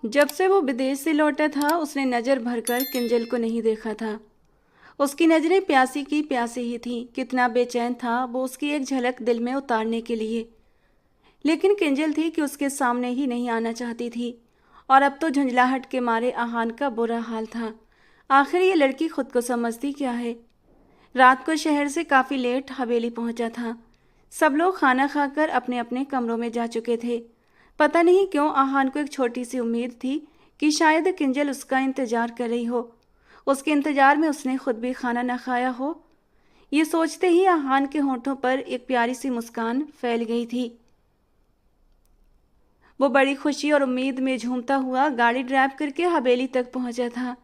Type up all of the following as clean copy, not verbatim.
जब से वो विदेश से लौटा था उसने नज़र भरकर किंजल को नहीं देखा था। उसकी नज़रें प्यासी की प्यासी ही थीं। कितना बेचैन था वो उसकी एक झलक दिल में उतारने के लिए। लेकिन किंजल थी कि उसके सामने ही नहीं आना चाहती थी। और अब तो झुंझलाहट के मारे आहान का बुरा हाल था। आखिर ये लड़की खुद को समझती क्या है। रात को शहर से काफ़ी लेट हवेली पहुंचा था। सब लोग खाना खाकर अपने अपने कमरों में जा चुके थे। पता नहीं क्यों आहान को एक छोटी सी उम्मीद थी कि शायद किंजल उसका इंतजार कर रही हो। उसके इंतजार में उसने खुद भी खाना न खाया हो। ये सोचते ही आहान के होंठों पर एक प्यारी सी मुस्कान फैल गई थी। वो बड़ी खुशी और उम्मीद में झूमता हुआ गाड़ी ड्राइव करके हवेली तक पहुंचा था।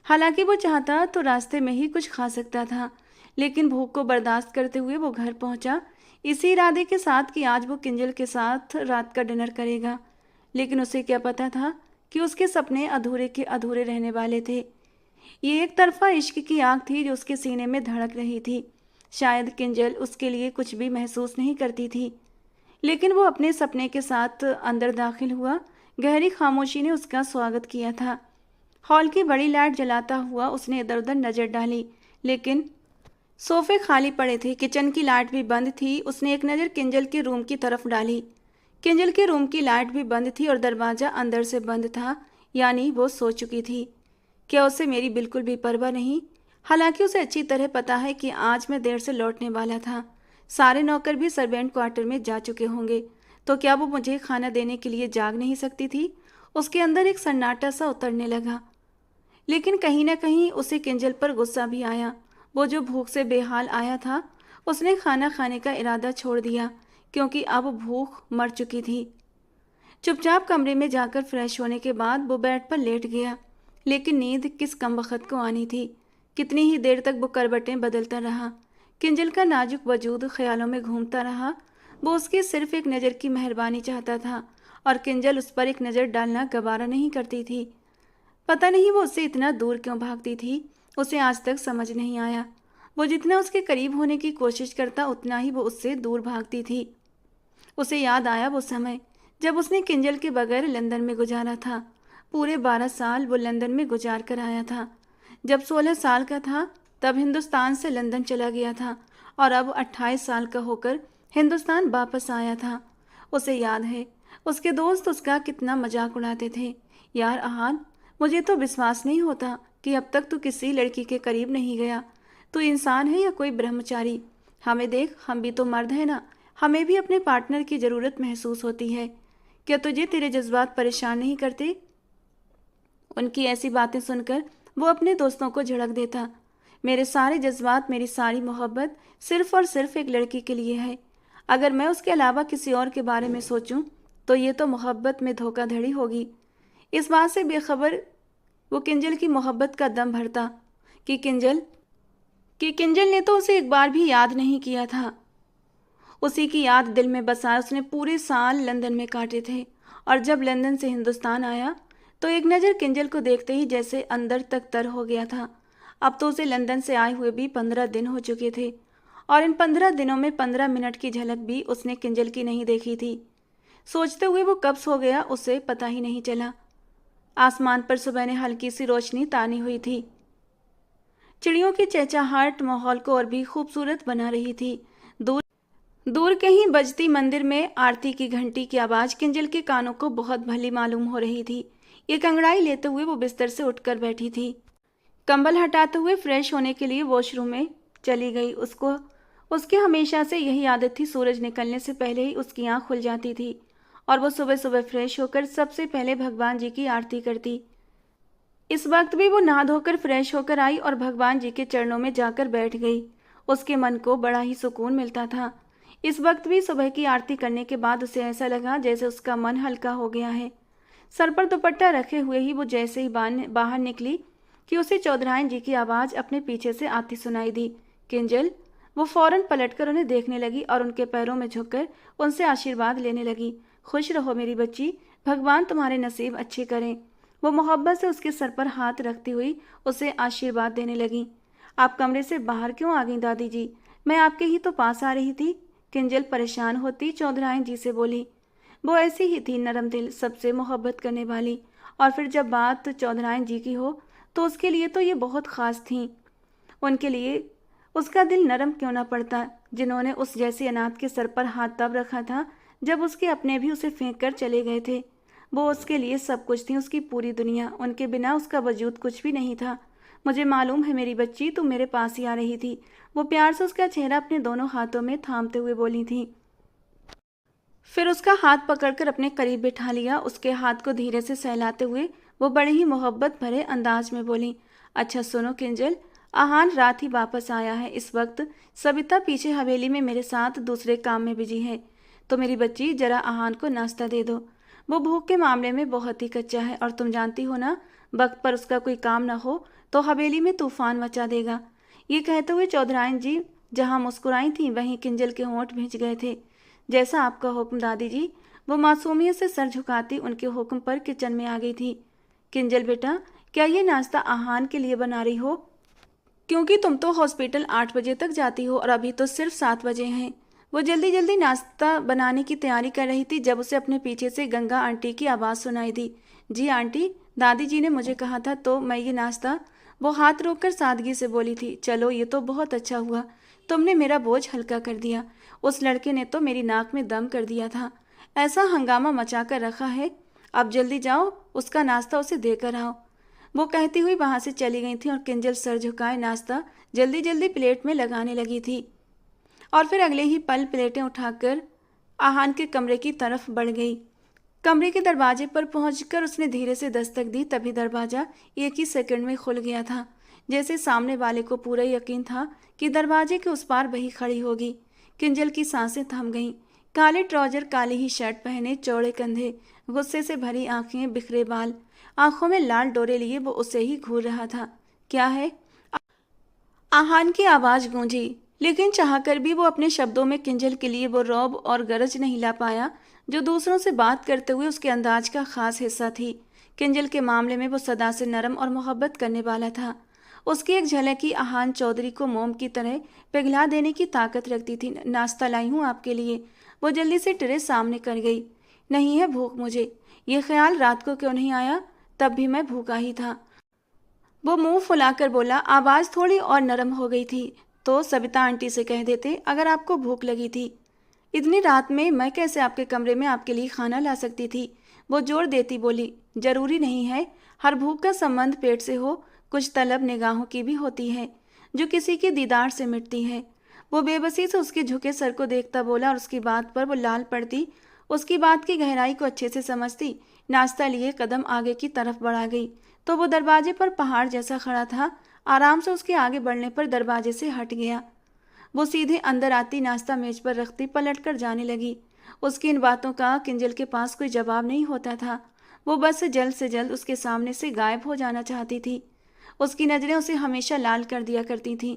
हालांकि वो चाहता तो रास्ते में ही कुछ खा सकता था, लेकिन भूख को बर्दाश्त करते हुए वो घर पहुंचा, इसी इरादे के साथ कि आज वो किंजल के साथ रात का डिनर करेगा। लेकिन उसे क्या पता था कि उसके सपने अधूरे के अधूरे रहने वाले थे। ये एक तरफा इश्क की आग थी जो उसके सीने में धड़क रही थी। शायद किंजल उसके लिए कुछ भी महसूस नहीं करती थी, लेकिन वो अपने सपने के साथ अंदर दाखिल हुआ। गहरी खामोशी ने उसका स्वागत किया था। हॉल की बड़ी लाइट जलाता हुआ उसने इधर उधर नजर डाली, लेकिन सोफे खाली पड़े थे। किचन की लाइट भी बंद थी। उसने एक नज़र किंजल के रूम की तरफ डाली। किंजल के रूम की लाइट भी बंद थी और दरवाज़ा अंदर से बंद था, यानी वो सो चुकी थी। क्या उसे मेरी बिल्कुल भी परवाह नहीं? हालांकि उसे अच्छी तरह पता है कि आज मैं देर से लौटने वाला था। सारे नौकर भी सर्वेंट क्वार्टर में जा चुके होंगे, तो क्या वो मुझे खाना देने के लिए जाग नहीं सकती थी? उसके अंदर एक सन्नाटा सा उतरने लगा। लेकिन कहीं ना कहीं उसे किंजल पर गुस्सा भी आया। वो जो भूख से बेहाल आया था, उसने खाना खाने का इरादा छोड़ दिया, क्योंकि अब भूख मर चुकी थी। चुपचाप कमरे में जाकर फ्रेश होने के बाद वो बेड पर लेट गया। लेकिन नींद किस कमबख्त को आनी थी। कितनी ही देर तक वो करवटें बदलता रहा। किंजल का नाजुक वजूद ख्यालों में घूमता रहा। वो उसकी सिर्फ एक नज़र की मेहरबानी चाहता था, और किंजल उस पर एक नज़र डालना गवारा नहीं करती थी। पता नहीं वो उससे इतना दूर क्यों भागती थी। उसे आज तक समझ नहीं आया। वो जितना उसके करीब होने की कोशिश करता, उतना ही वो उससे दूर भागती थी। उसे याद आया वो समय जब उसने किंजल के बगैर लंदन में गुजारा था। पूरे 12 साल वो लंदन में गुजार कर आया था। जब 16 साल का था तब हिंदुस्तान से लंदन चला गया था, और अब 28 साल का होकर हिंदुस्तान वापस आया था। उसे याद है उसके दोस्त उसका कितना मजाक उड़ाते थे। यार आहान, मुझे तो विश्वास नहीं होता कि अब तक तू किसी लड़की के करीब नहीं गया। तू इंसान है या कोई ब्रह्मचारी? हमें देख, हम भी तो मर्द हैं ना। हमें भी अपने पार्टनर की ज़रूरत महसूस होती है। क्या तुझे तेरे जज्बात परेशान नहीं करते? उनकी ऐसी बातें सुनकर वो अपने दोस्तों को झिड़क देता। मेरे सारे जज्बात, मेरी सारी मोहब्बत सिर्फ और सिर्फ एक लड़की के लिए है। अगर मैं उसके अलावा किसी और के बारे में सोचूं तो ये तो मोहब्बत में धोखाधड़ी होगी। इस बात से बेखबर वो किंजल की मोहब्बत का दम भरता कि किंजल ने तो उसे एक बार भी याद नहीं किया था। उसी की याद दिल में बसाए उसने पूरे साल लंदन में काटे थे, और जब लंदन से हिंदुस्तान आया तो एक नज़र किंजल को देखते ही जैसे अंदर तक तर हो गया था। अब तो उसे लंदन से आए हुए भी 15 दिन हो चुके थे, और इन 15 दिनों में 15 मिनट की झलक भी उसने किंजल की नहीं देखी थी। सोचते हुए वो कब सो गया उसे पता ही नहीं चला। आसमान पर सुबह ने हल्की सी रोशनी तानी हुई थी। चिड़ियों की चहचहाहट माहौल को और भी खूबसूरत बना रही थी। दूर दूर कहीं बजती मंदिर में आरती की घंटी की आवाज़ किंजल के कानों को बहुत भली मालूम हो रही थी। एक अंगड़ाई लेते हुए वो बिस्तर से उठकर बैठी थी। कंबल हटाते हुए फ्रेश होने के लिए वॉशरूम में चली गई। उसके हमेशा से यही आदत थी, सूरज निकलने से पहले ही उसकी आँख खुल जाती थी, और वो सुबह सुबह फ्रेश होकर सबसे पहले भगवान जी की आरती करती। इस वक्त भी वो नहा धोकर फ्रेश होकर आई और भगवान जी के चरणों में जाकर बैठ गई। उसके मन को बड़ा ही सुकून मिलता था। इस वक्त भी सुबह की आरती करने के बाद उसे ऐसा लगा जैसे उसका मन हल्का हो गया है। सर पर दुपट्टा रखे हुए ही वो जैसे ही बाहर निकली कि उसे चौधराइन जी की आवाज़ अपने पीछे से आती सुनाई दी। किंजल! वो फौरन पलटकर उन्हें देखने लगी और उनके पैरों में झुककर उनसे आशीर्वाद लेने लगी। खुश रहो मेरी बच्ची, भगवान तुम्हारे नसीब अच्छे करें। वो मोहब्बत से उसके सर पर हाथ रखती हुई उसे आशीर्वाद देने लगी। आप कमरे से बाहर क्यों आ गई दादी जी? मैं आपके ही तो पास आ रही थी। किंजल परेशान होती चौधराइन जी से बोली। वो ऐसी ही थी, नरम दिल, सबसे मोहब्बत करने वाली, और फिर जब बात चौधराइन जी की हो तो उसके लिए तो ये बहुत ख़ास थीं। उनके लिए उसका दिल नरम क्यों ना पड़ता, जिन्होंने उस जैसी अनाथ के सर पर हाथ तब रखा था जब उसके अपने भी उसे फेंक कर चले गए थे। वो उसके लिए सब कुछ थी, उसकी पूरी दुनिया। उनके बिना उसका वजूद कुछ भी नहीं था। मुझे मालूम है मेरी बच्ची, तुम मेरे पास ही आ रही थी। वो प्यार से उसका चेहरा अपने दोनों हाथों में थामते हुए बोली थी। फिर उसका हाथ पकड़कर अपने करीब बिठा लिया। उसके हाथ को धीरे से सहलाते हुए वो बड़े ही मोहब्बत भरे अंदाज में बोली, अच्छा सुनो किंजल, आहान रात ही वापस आया है। इस वक्त सविता पीछे हवेली में मेरे साथ दूसरे काम में बिजी है। तो मेरी बच्ची जरा आहान को नाश्ता दे दो। वो भूख के मामले में बहुत ही कच्चा है और तुम जानती हो ना, वक्त पर उसका कोई काम न हो तो हवेली में तूफान मचा देगा। ये कहते हुए चौधराइन जी जहाँ मुस्कुराई थीं वहीं किंजल के होंठ भिंच गए थे। जैसा आपका हुक्म दादी जी। वो मासूमियत से सर झुकाती उनके हुक्म पर किचन में आ गई थी। किंजल बेटा, क्या ये नाश्ता आहान के लिए बना रही हो? क्योंकि तुम तो हॉस्पिटल 8 बजे तक जाती हो और अभी तो सिर्फ 7 बजे हैं। वो जल्दी जल्दी नाश्ता बनाने की तैयारी कर रही थी जब उसे अपने पीछे से गंगा आंटी की आवाज़ सुनाई दी। जी आंटी, दादी जी ने मुझे कहा था तो मैं ये नाश्ता। वो हाथ रोककर सादगी से बोली थी। चलो ये तो बहुत अच्छा हुआ, तुमने मेरा बोझ हल्का कर दिया। उस लड़के ने तो मेरी नाक में दम कर दिया था। ऐसा हंगामा मचा कर रखा है। अब जल्दी जाओ, उसका नाश्ता उसे देकर आओ। वो कहती हुई वहां से चली गई थी और किंजल सर झुकाए नाश्ता जल्दी जल्दी प्लेट में लगाने लगी थी। और फिर अगले ही पल प्लेटें उठाकर आहान के कमरे की बढ़ गई। कमरे के दरवाजे पर पहुंचकर उसने धीरे से दस्तक दी। तभी दरवाजा एक ही सेकंड में खुल गया था, जैसे सामने वाले को पूरा यकीन था कि दरवाजे के उस पार वही खड़ी होगी। किंजल की सांसें थम गईं। काले ट्राउजर, काली ही शर्ट पहने, चौड़े कंधे, गुस्से से भरी आंखें, बिखरे बाल, आंखों में लाल डोरे लिए वो उसे ही घूर रहा था। क्या है? आहान की आवाज गूंजी, लेकिन चाहकर भी वो अपने शब्दों में किंजल के लिए वो रौब और गरज नहीं ला पाया जो दूसरों से बात करते हुए उसके अंदाज का खास हिस्सा थी। किंजल के मामले में वो सदा से नरम और मोहब्बत करने वाला था। उसकी एक झलक ही आहान चौधरी को मोम की तरह पिघला देने की ताकत रखती थी। नाश्ता लाई हूँ आपके लिए। वो जल्दी से ट्रे सामने कर गई। नहीं है भूख मुझे। ये ख्याल रात को क्यों नहीं आया? तब भी मैं भूखा ही था। वो मुंह फुलाकर बोला। आवाज़ थोड़ी और नरम हो गई थी। तो सविता आंटी से कह देते अगर आपको भूख लगी थी। इतनी रात में मैं कैसे आपके कमरे में आपके लिए खाना ला सकती थी? वो जोर देती बोली। जरूरी नहीं है हर भूख का संबंध पेट से हो, कुछ तलब निगाहों की भी होती है जो किसी के दीदार से मिटती है। वो बेबसी से उसके झुके सर को देखता बोला और उसकी बात पर वो लाल पड़ती, उसकी बात की गहराई को अच्छे से समझती। नाश्ता लिए कदम आगे की तरफ बढ़ा गई तो वो दरवाजे पर पहाड़ जैसा खड़ा था। आराम से उसके आगे बढ़ने पर दरवाजे से हट गया। वो सीधे अंदर आती, नाश्ता मेज पर रखती, पलट कर जाने लगी। उसकी इन बातों का किंजल के पास कोई जवाब नहीं होता था। वो बस से जल्द उसके सामने से गायब हो जाना चाहती थी। उसकी नज़रें उसे हमेशा लाल कर दिया करती थीं।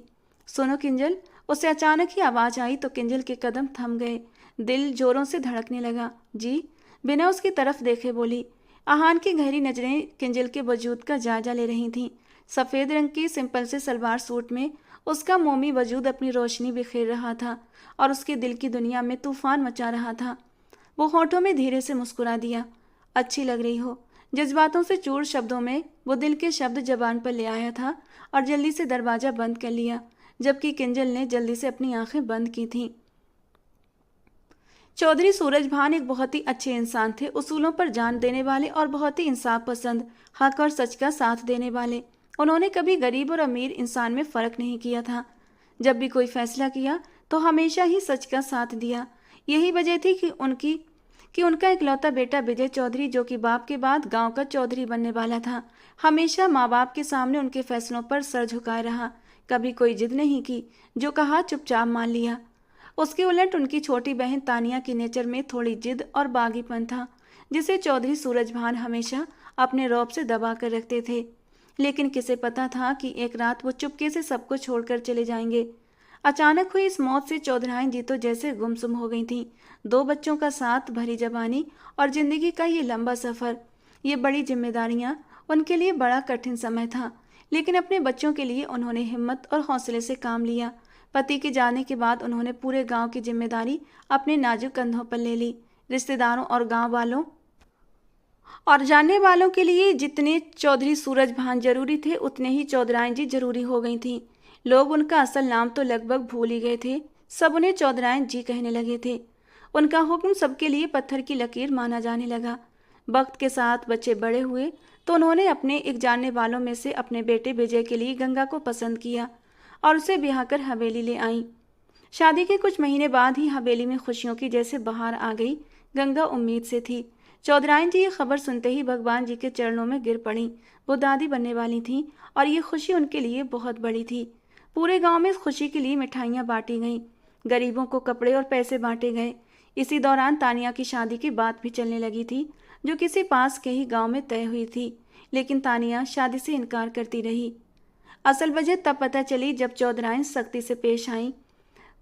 सुनो किंजल। उसे अचानक ही आवाज़ आई तो किंजल के कदम थम गए। दिल जोरों से धड़कने लगा। जी? बिना उसकी तरफ देखे बोली। आहान की गहरी नज़रें किंजल के वजूद का जायजा ले रही थीं। सफ़ेद रंग की सिंपल से सलवार सूट में उसका मोमी वजूद अपनी रोशनी बिखेर रहा था और उसके दिल की दुनिया में तूफान मचा रहा था। वो होठों में धीरे से मुस्कुरा दिया। अच्छी लग रही हो। जज्बातों से चूर शब्दों में वो दिल के शब्द जबान पर ले आया था और जल्दी से दरवाज़ा बंद कर लिया, जबकि किंजल ने जल्दी से अपनी आंखें बंद की थीं। चौधरी सूरजभान एक बहुत ही अच्छे इंसान थे, उसूलों पर जान देने वाले और बहुत ही इंसाफ पसंद, हक और सच का साथ देने वाले। उन्होंने कभी गरीब और अमीर इंसान में फ़र्क नहीं किया था। जब भी कोई फैसला किया तो हमेशा ही सच का साथ दिया। यही वजह थी कि उनका इकलौता बेटा विजय चौधरी, जो कि बाप के बाद गांव का चौधरी बनने वाला था, हमेशा माँ बाप के सामने उनके फैसलों पर सर झुकाए रहा। कभी कोई जिद नहीं की, जो कहा चुपचाप मान लिया। उसके उलट उनकी छोटी बहन तानिया की नेचर में थोड़ी जिद और बागीपन था, जिसे चौधरी सूरजभान हमेशा अपने रौब से दबा कर रखते थे। लेकिन किसे पता था कि एक रात वो चुपके से सबको छोड़कर चले जाएंगे। अचानक हुई इस मौत से चौधराइन जी तो जैसे गुमसुम हो गई थीं। 2 बच्चों का साथ, भरी जवानी और जिंदगी का ये लंबा सफ़र, ये बड़ी जिम्मेदारियां उनके लिए बड़ा कठिन समय था। लेकिन अपने बच्चों के लिए उन्होंने हिम्मत और हौसले से काम लिया। पति के जाने के बाद उन्होंने पूरे गांव की जिम्मेदारी अपने नाजुक कंधों पर ले ली। रिश्तेदारों और गांव वालों और जानने वालों के लिए जितने चौधरी सूरजभान जरूरी थे उतने ही चौधराइन जी जरूरी हो गई थीं। लोग उनका असल नाम तो लगभग भूल ही गए थे। सब उन्हें चौधराइन जी कहने लगे थे। उनका हुक्म सबके लिए पत्थर की लकीर माना जाने लगा। वक्त के साथ बच्चे बड़े हुए तो उन्होंने अपने एक जानने वालों में से अपने बेटे विजय के लिए गंगा को पसंद किया और उसे ब्याह कर हवेली ले आई। शादी के कुछ महीने बाद ही हवेली में खुशियों की जैसे बहार आ गई। गंगा उम्मीद से थी। चौधराइन जी ये खबर सुनते ही भगवान जी के चरणों में गिर पड़ी। वो दादी बनने वाली थीं और ये खुशी उनके लिए बहुत बड़ी थी। पूरे गांव में इस खुशी के लिए मिठाइयाँ बांटी गईं, गरीबों को कपड़े और पैसे बांटे गए। इसी दौरान तानिया की शादी की बात भी चलने लगी थी, जो किसी पास के ही गांव में तय हुई थी, लेकिन तानिया शादी से इनकार करती रही। असल वजह तब पता चली जब चौधराइन सख्ती से पेश आईं।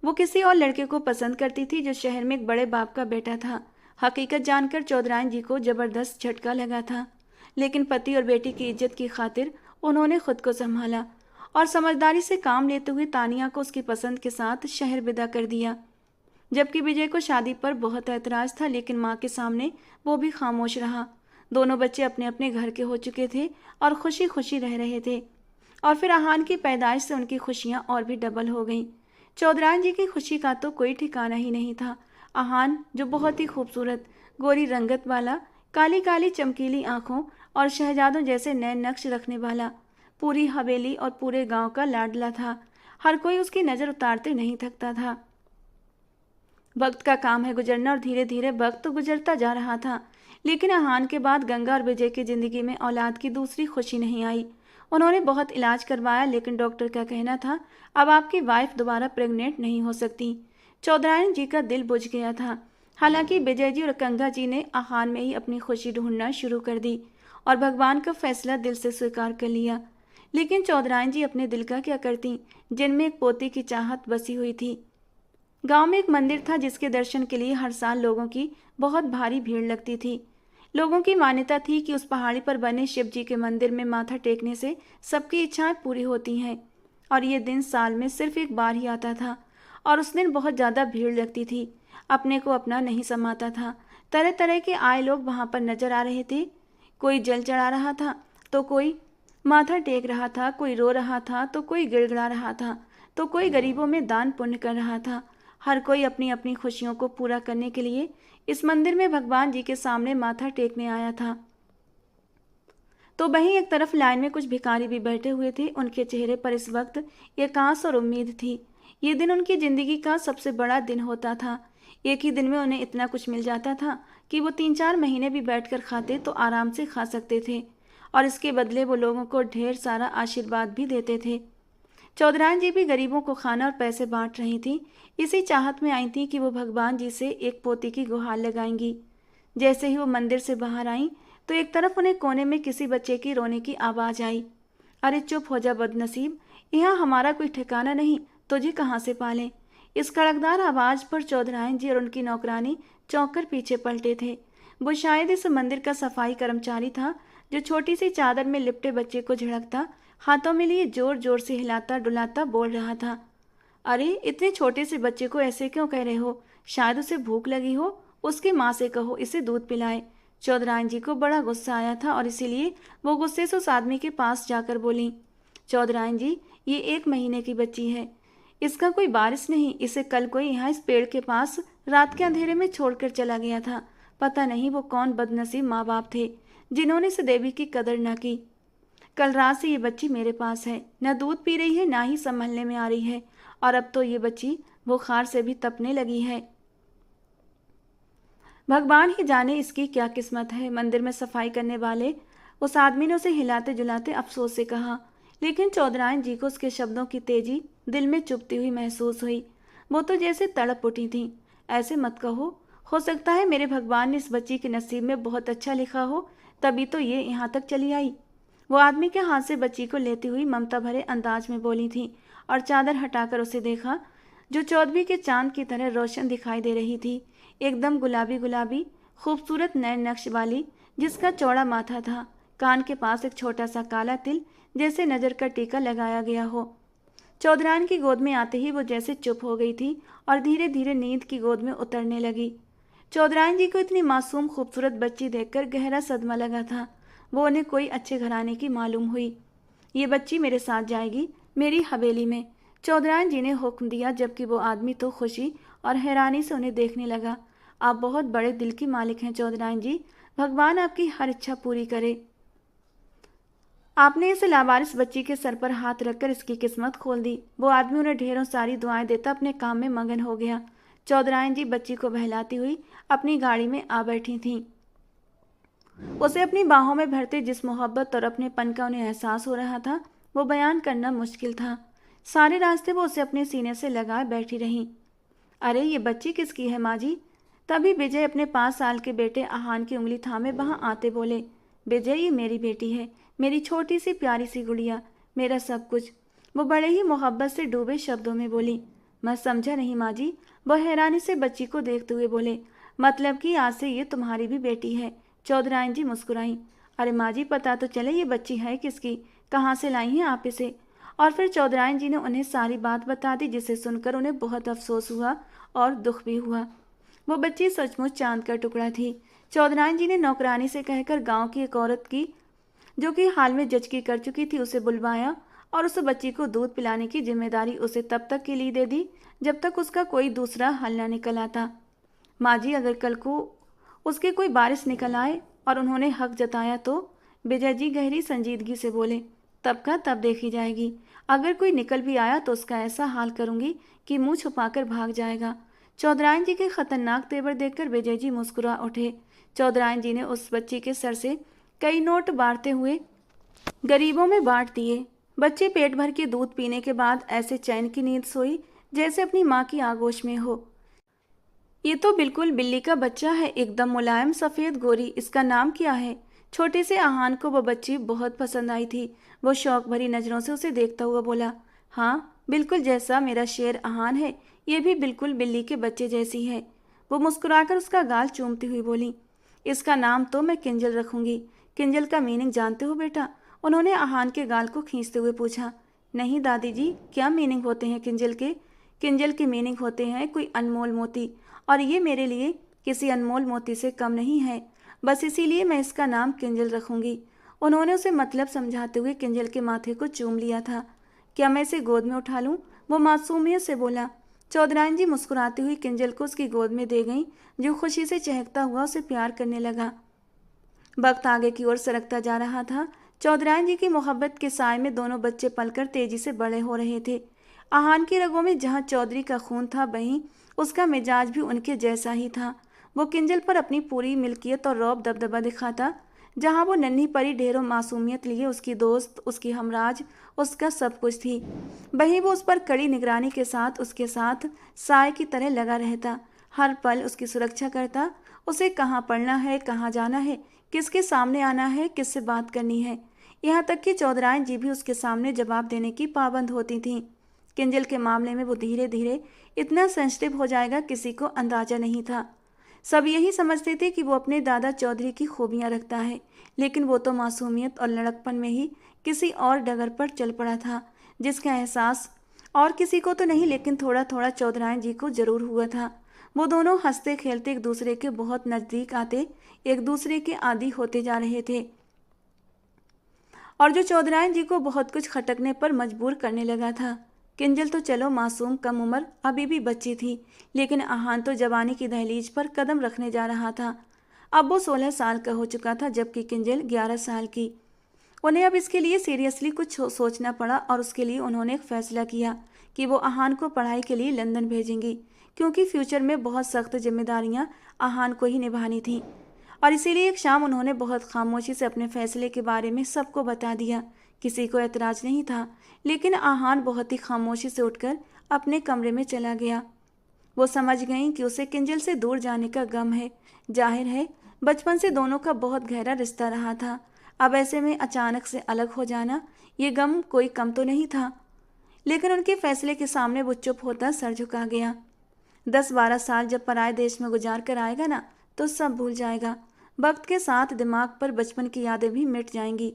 वो किसी और लड़के को पसंद करती थी जो शहर में एक बड़े बाप का बेटा था। हकीकत जानकर चौधराइन जी को जबरदस्त झटका लगा था, लेकिन पति और बेटी की इज्जत की खातिर उन्होंने खुद को संभाला और समझदारी से काम लेते हुए तानिया को उसकी पसंद के साथ शहर विदा कर दिया। जबकि विजय को शादी पर बहुत ऐतराज था, लेकिन माँ के सामने वो भी खामोश रहा। दोनों बच्चे अपने अपने घर के हो चुके थे और खुशी खुशी रह रहे थे। और फिर आहान की पैदाइश से उनकी खुशियाँ और भी डबल हो गईं। चौधराइन जी की खुशी का तो कोई ठिकाना ही नहीं था। आहान, जो बहुत ही खूबसूरत गोरी रंगत वाला, काली काली चमकीली आंखों और शहजादों जैसे नए नक्श रखने वाला, पूरी हवेली और पूरे गांव का लाडला था। हर कोई उसकी नज़र उतारते नहीं थकता था। वक्त का काम है गुजरना और धीरे धीरे वक्त तो गुजरता जा रहा था, लेकिन आहान के बाद गंगा और विजय की जिंदगी में औलाद की दूसरी खुशी नहीं आई। उन्होंने बहुत इलाज करवाया, लेकिन डॉक्टर का कहना था अब आपकी वाइफ दोबारा प्रेग्नेंट नहीं हो सकती। चौधराइन जी का दिल बुझ गया था। हालांकि विजय जी और गंगा जी ने आहान में ही अपनी खुशी ढूंढना शुरू कर दी और भगवान का फैसला दिल से स्वीकार कर लिया। लेकिन चौधराइन जी अपने दिल का क्या करती, जिनमें एक पोती की चाहत बसी हुई थी। गांव में एक मंदिर था जिसके दर्शन के लिए हर साल लोगों की बहुत भारी भीड़ लगती थी। लोगों की मान्यता थी कि उस पहाड़ी पर बने शिव जी के मंदिर में माथा टेकने से सबकी इच्छाएं पूरी होती हैं, और ये दिन साल में सिर्फ एक बार ही आता था। और उस दिन बहुत ज़्यादा भीड़ लगती थी। अपने को अपना नहीं समाता था। तरह तरह के आए लोग वहाँ पर नजर आ रहे थे। कोई जल चढ़ा रहा था तो कोई माथा टेक रहा था, कोई रो रहा था तो कोई गिड़गिड़ा रहा था, तो कोई गरीबों में दान पुण्य कर रहा था। हर कोई अपनी अपनी खुशियों को पूरा करने के लिए इस मंदिर में भगवान जी के सामने माथा टेकने आया था। तो वहीं एक तरफ लाइन में कुछ भिखारी भी बैठे हुए थे। उनके चेहरे पर इस वक्त एक आस और उम्मीद थी। ये दिन उनकी जिंदगी का सबसे बड़ा दिन होता था। एक ही दिन में उन्हें इतना कुछ मिल जाता था कि वो 3-4 महीने भी बैठकर खाते तो आराम से खा सकते थे, और इसके बदले वो लोगों को ढेर सारा आशीर्वाद भी देते थे। चौधराइन जी भी गरीबों को खाना और पैसे बांट रही थी। इसी चाहत में आई थी कि वो भगवान जी से एक पोती की गुहार लगाएंगी। जैसे ही वो मंदिर से बाहर आई तो एक तरफ उन्हें कोने में किसी बच्चे की रोने की आवाज़ आई। अरे चुप हो जा बदनसीब, यहाँ हमारा कोई ठिकाना नहीं, तुझे कहाँ से पालें। इस कड़कदार आवाज़ पर चौधराइन जी और उनकी नौकरानी चौंक कर पीछे पलटे थे। वो शायद इस मंदिर का सफाई कर्मचारी था, जो छोटी सी चादर में लिपटे बच्चे को झिड़कता, हाथों में लिए जोर जोर से हिलाता डुलाता बोल रहा था। अरे इतने छोटे से बच्चे को ऐसे क्यों कह रहे हो? शायद उसे भूख लगी हो, उसकी माँ से कहो इसे दूध पिलाए। चौधराइन जी को बड़ा गुस्सा आया था और इसीलिए वो गुस्से से उस आदमी के पास जाकर बोली, चौधराइन जी, ये 1 महीने की बच्ची है, इसका कोई वारिस नहीं। इसे कल कोई यहाँ इस पेड़ के पास रात के अंधेरे में छोड़कर चला गया था। पता नहीं वो कौन बदनसीब माँ बाप थे जिन्होंने इस देवी की कदर न की। कल रात से ये बच्ची मेरे पास है, न दूध पी रही है ना ही संभलने में आ रही है, और अब तो ये बच्ची बुखार से भी तपने लगी है। भगवान ही जाने इसकी क्या किस्मत है। मंदिर में सफाई करने वाले उस आदमी ने उसे हिलाते जुलाते अफसोस से कहा, लेकिन चौधराइन जी को उसके शब्दों की तेजी दिल में चुभती हुई महसूस हुई। वो तो जैसे तड़प उठी थी। ऐसे मत कहो, हो सकता है मेरे भगवान ने इस बच्ची के नसीब में बहुत अच्छा लिखा हो, तभी तो ये यहाँ तक चली आई। वो आदमी के हाथ से बच्ची को लेती हुई ममता भरे अंदाज में बोली थी और चादर हटाकर उसे देखा, जो चौदहवीं के चांद की तरह रोशन दिखाई दे रही थी। एकदम गुलाबी गुलाबी खूबसूरत नए नक्श वाली, जिसका चौड़ा माथा था, कान के पास एक छोटा सा काला तिल जैसे नज़र का टीका लगाया गया हो। चौधराइन की गोद में आते ही वो जैसे चुप हो गई थी और धीरे धीरे नींद की गोद में उतरने लगी। चौधराइन जी को इतनी मासूम खूबसूरत बच्ची देखकर गहरा सदमा लगा था। वो उन्हें कोई अच्छे घराने की मालूम हुई। ये बच्ची मेरे साथ जाएगी, मेरी हवेली में, चौधराइन जी ने हुक्म दिया, जबकि वो आदमी तो खुशी और हैरानी से उन्हें देखने लगा। आप बहुत बड़े दिल की मालिक हैं चौधराइन जी, भगवान आपकी हर इच्छा पूरी करे। आपने इस लावारिस बच्ची के सर पर हाथ रखकर इसकी किस्मत खोल दी। वो आदमी उन्हें ढेरों सारी दुआएं देता अपने काम में मगन हो गया। चौधराइन जी बच्ची को बहलाती हुई अपनी गाड़ी में आ बैठी थीं। उसे अपनी बाहों में भरते जिस मोहब्बत और अपनेपन का उन्हें एहसास हो रहा था, वो बयान करना मुश्किल था। सारे रास्ते वो उसे अपने सीने से लगाए बैठी रहीं। अरे ये बच्ची किसकी है माँ जी? तभी विजय अपने 5 साल के बेटे आहान की उंगली थामे वहां आते बोले, विजय ये मेरी बेटी है, मेरी छोटी सी प्यारी सी गुड़िया, मेरा सब कुछ। वो बड़े ही मोहब्बत से डूबे शब्दों में बोली। मैं समझा नहीं माँ जी, वो हैरानी से बच्ची को देखते हुए बोले। मतलब कि आज से ये तुम्हारी भी बेटी है? चौधराइन जी मुस्कुराई। अरे माँ जी पता तो चले ये बच्ची है किसकी, कहाँ से लाई हैं आप इसे? और फिर चौधराइन जी ने उन्हें सारी बात बता दी, जिसे सुनकर उन्हें बहुत अफसोस हुआ और दुख भी हुआ। वो बच्ची सचमुच चांद का टुकड़ा थी। चौधराइन जी ने नौकरानी से कहकर गांव की एक औरत की, जो कि हाल में जचकी कर चुकी थी, उसे बुलवाया और उस बच्ची को दूध पिलाने की जिम्मेदारी उसे तब तक के लिए दे दी जब तक उसका कोई दूसरा हल न निकल आता। माँ जी अगर कल को उसके कोई बारिश निकल आए और उन्होंने हक जताया तो? विजय जी गहरी संजीदगी से बोले। तब का तब देखी जाएगी। अगर कोई निकल भी आया तो उसका ऐसा हाल करूंगी कि मुंह छुपाकर भाग जाएगा। चौधराइन जी के खतरनाक तेवर देखकर विजय जी मुस्कुरा उठे। चौधराइन जी ने उस बच्ची के सर से कई नोट बांटते हुए गरीबों में बांट दिए। बच्चे पेट भर के दूध पीने के बाद ऐसे चैन की नींद सोई जैसे अपनी माँ की आगोश में हो। ये तो बिल्कुल बिल्ली का बच्चा है, एकदम मुलायम सफ़ेद गोरी। इसका नाम क्या है? छोटे से आहान को वो बच्ची बहुत पसंद आई थी। वो शौक भरी नज़रों से उसे देखता हुआ बोला, हाँ बिल्कुल जैसा मेरा शेर आहान है, ये भी बिल्कुल बिल्ली के बच्चे जैसी है। वो मुस्कुराकर उसका गाल चूमती हुई बोली, इसका नाम तो मैं किंजल रखूंगी। किंजल का मीनिंग जानते हो बेटा? उन्होंने आहान के गाल को खींचते हुए पूछा। नहीं दादी जी, क्या मीनिंग होते हैं किंजल के? किंजल के मीनिंग होते हैं कोई अनमोल मोती, और ये मेरे लिए किसी अनमोल मोती से कम नहीं है। बस इसीलिए मैं इसका नाम किंजल रखूंगी। उन्होंने उसे मतलब समझाते हुए किंजल के माथे को चूम लिया था। क्या मैं इसे गोद में उठा लूं? वो मासूमियत से बोला। चौधराइन जी मुस्कुराती हुई किंजल को उसकी गोद में दे गईं, जो खुशी से चहकता हुआ उसे प्यार करने लगा। वक्त आगे की ओर सरकता जा रहा था। चौधराइन जी की मोहब्बत के साय में दोनों बच्चे पलकर तेजी से बड़े हो रहे थे। आहान की रगों में जहाँ चौधरी का खून था, वहीं उसका मिजाज भी उनके जैसा ही था। वो किंजल पर अपनी पूरी मिल्कियत और रौब दबदबा दिखाता। जहाँ वो नन्ही परी ढेरों मासूमियत लिए उसकी दोस्त, उसकी हमराज, उसका सब कुछ थी, वहीं वो उस पर कड़ी निगरानी के साथ उसके साथ साय की तरह लगा रहता। हर पल उसकी सुरक्षा करता। उसे कहाँ पढ़ना है, कहाँ जाना है, किसके सामने आना है, किससे बात करनी है, यहाँ तक कि चौधराइन जी भी उसके सामने जवाब देने की पाबंद होती थीं। किंजल के मामले में वो धीरे धीरे इतना सेंसिटिव हो जाएगा, किसी को अंदाजा नहीं था। सब यही समझते थे कि वो अपने दादा चौधरी की खूबियां रखता है, लेकिन वो तो मासूमियत और लड़कपन में ही किसी और डगर पर चल पड़ा था, जिसका एहसास और किसी को तो नहीं, लेकिन थोड़ा थोड़ा चौधराइन जी को जरूर हुआ था। वो दोनों हंसते खेलते एक दूसरे के बहुत नज़दीक आते, एक दूसरे के आदी होते जा रहे थे, और जो चौधराइन जी को बहुत कुछ खटकने पर मजबूर करने लगा था। किंजल तो चलो मासूम कम उम्र अभी भी बच्ची थी, लेकिन आहान तो जवानी की दहलीज पर कदम रखने जा रहा था। अब वो 16 साल का हो चुका था, जबकि किंजल 11 साल की। उन्हें अब इसके लिए सीरियसली कुछ सोचना पड़ा, और उसके लिए उन्होंने एक फैसला किया कि वो आहान को पढ़ाई के लिए लंदन भेजेंगी, क्योंकि फ्यूचर में बहुत सख्त जिम्मेदारियां आहान को ही निभानी थी। और इसीलिए एक शाम उन्होंने बहुत खामोशी से अपने फैसले के बारे में सबको बता दिया। किसी को एतराज नहीं था, लेकिन आहान बहुत ही खामोशी से उठकर अपने कमरे में चला गया। वो समझ गई कि उसे किंजल से दूर जाने का गम है। जाहिर है बचपन से दोनों का बहुत गहरा रिश्ता रहा था। अब ऐसे में अचानक से अलग हो जाना, ये गम कोई कम तो नहीं था। लेकिन उनके फैसले के सामने वो चुप होता सर झुका गया। 10-12 साल जब पराए देश में गुजार कर आएगा ना, तो सब भूल जाएगा। वक्त के साथ दिमाग पर बचपन की यादें भी मिट जाएंगी।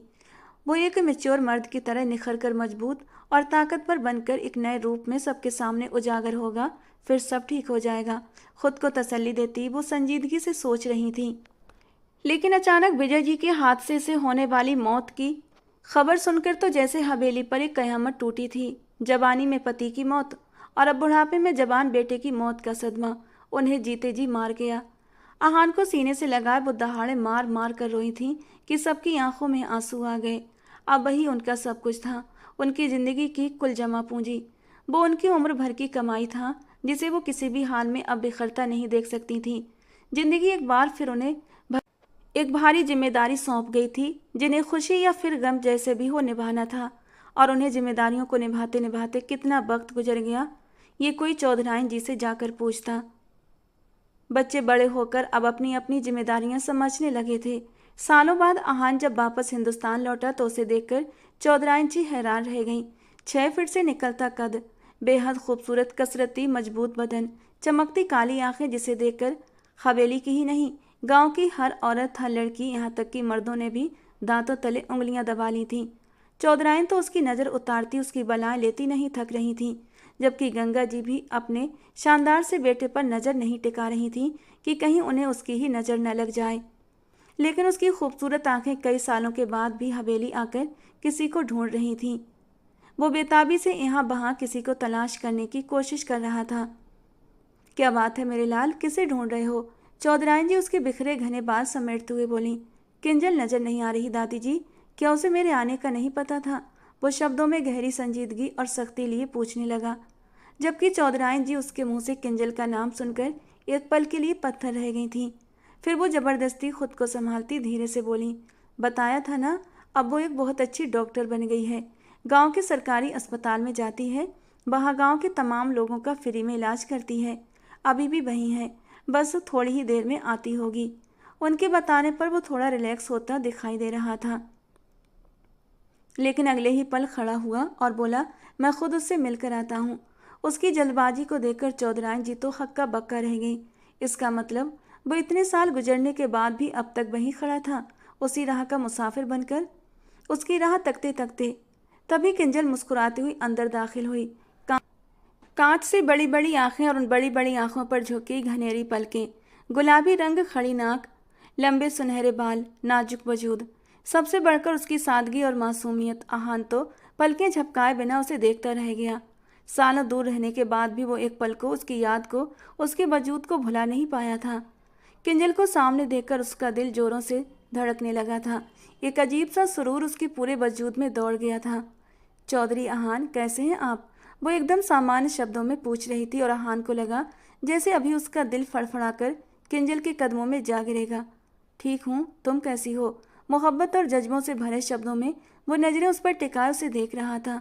वो एक मैच्योर मर्द की तरह निखर कर मजबूत और ताकतवर बनकर एक नए रूप में सबके सामने उजागर होगा। फिर सब ठीक हो जाएगा। खुद को तसल्ली देती वो संजीदगी से सोच रही थी। लेकिन अचानक विजय जी के हादसे से होने वाली मौत की खबर सुनकर तो जैसे हवेली पर एक कयामत टूटी थी। जवानी में पति की मौत और अब बुढ़ापे में जवान बेटे की मौत का सदमा उन्हें जीते जी मार गया। आहान को सीने से लगाए वो दहाड़े मार मार कर रोई थी कि सबकी आंखों में आंसू आ गए। अब वही उनका सब कुछ था, उनकी जिंदगी की कुल जमा पूंजी। वो उनकी उम्र भर की कमाई था जिसे वो किसी भी हाल में अब बिखरता नहीं देख सकती थी। जिंदगी एक बार फिर उन्हें एक भारी जिम्मेदारी सौंप गई थी जिन्हें खुशी या फिर गम जैसे भी हो निभाना था। और उन्हें जिम्मेदारियों को निभाते निभाते कितना वक्त गुजर गया ये कोई चौधराइन जी से जाकर पूछता। बच्चे बड़े होकर अब अपनी अपनी जिम्मेदारियां समझने लगे थे। सालों बाद आहान जब वापस हिंदुस्तान लौटा तो उसे देखकर चौधराइन जी हैरान रह गईं। 6 फीट से निकलता कद, बेहद खूबसूरत कसरती मजबूत बदन, चमकती काली आंखें जिसे देखकर हवेली की ही नहीं गांव की हर औरत, हर लड़की, यहाँ तक कि मर्दों ने भी दांतों तले उंगलियां दबा ली थीं। चौधराइन तो उसकी नज़र उतारती उसकी बलाएं लेती नहीं थक रही थीं, जबकि गंगा जी भी अपने शानदार से बेटे पर नज़र नहीं टिका रही थीं कि कहीं उन्हें उसकी ही नज़र न लग जाए। लेकिन उसकी खूबसूरत आंखें कई सालों के बाद भी हवेली आकर किसी को ढूंढ रही थीं। वो बेताबी से यहाँ वहाँ किसी को तलाश करने की कोशिश कर रहा था। क्या बात है मेरे लाल, किसे ढूंढ रहे हो? चौधराइन जी उसके बिखरे घने बाल समेटते हुए बोली। किंजल नजर नहीं आ रही दादी जी, क्या उसे मेरे आने का नहीं पता था? वो शब्दों में गहरी संजीदगी और सख्ती लिए पूछने लगा, जबकि चौधराइन जी उसके मुंह से किंजल का नाम सुनकर एक पल के लिए पत्थर रह गई थीं। फिर वो जबरदस्ती खुद को संभालती धीरे से बोली, बताया था ना, अब वो एक बहुत अच्छी डॉक्टर बन गई है। गांव के सरकारी अस्पताल में जाती है, वहाँ गांव के तमाम लोगों का फ्री में इलाज करती है। अभी भी वहीं है, बस थोड़ी ही देर में आती होगी। उनके बताने पर वो थोड़ा रिलैक्स होता दिखाई दे रहा था, लेकिन अगले ही पल खड़ा हुआ और बोला, मैं खुद उससे मिलकर आता हूँ। उसकी जल्दबाजी को देखकर चौधराइन जी तो हक्का बक्का रह गई। इसका मतलब वो इतने साल गुजरने के बाद भी अब तक वहीं खड़ा था, उसी राह का मुसाफिर बनकर। उसकी राह तकते तकते तभी किंजल मुस्कुराती हुई अंदर दाखिल हुई। कांच से बड़ी बड़ी आंखें और उन बड़ी बड़ी आंखों पर झुकी घनेरी पलकें, गुलाबी रंग, खड़ी नाक, लंबे सुनहरे बाल, नाजुक वजूद, सबसे बढ़कर उसकी सादगी और मासूमियत। आहान तो पलकें झपकाए बिना उसे देखता रह गया। सालों दूर रहने के बाद भी वो एक पल को, उसकी याद को, उसके वजूद को भुला नहीं पाया था। किंजल को सामने देखकर उसका दिल जोरों से धड़कने लगा था। एक अजीब सा सुरूर उसके पूरे वजूद में दौड़ गया था। चौधरी आहान, कैसे हैं आप? वो एकदम सामान्य शब्दों में पूछ रही थी और आहान को लगा जैसे अभी उसका दिल फड़फड़ाकर किंजल के कदमों में जा गिरेगा। ठीक हूँ, तुम कैसी हो? मोहब्बत और जज्बों से भरे शब्दों में वो नजरें उस पर टिकाए उसे देख रहा था।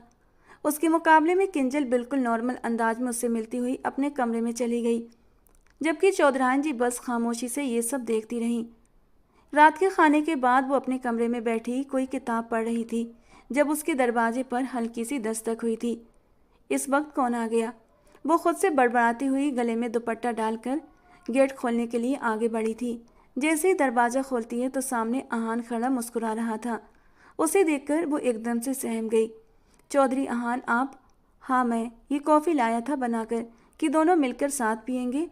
उसके मुकाबले में किंजल बिल्कुल नॉर्मल अंदाज में उससे मिलती हुई अपने कमरे में चली गई, जबकि चौधराइन जी बस खामोशी से ये सब देखती रहीं। रात के खाने के बाद वो अपने कमरे में बैठी कोई किताब पढ़ रही थी जब उसके दरवाजे पर हल्की सी दस्तक हुई थी। इस वक्त कौन आ गया? वो खुद से बड़बड़ाती हुई गले में दुपट्टा डालकर गेट खोलने के लिए आगे बढ़ी थी। जैसे ही दरवाज़ा खोलती है तो सामने आहान खड़ा मुस्कुरा रहा था। उसे देखकर वो एकदम से सहम गई। चौधरी आहान, आप? हाँ मैं, ये कॉफ़ी लाया था बनाकर कि दोनों मिलकर साथ पियेंगे।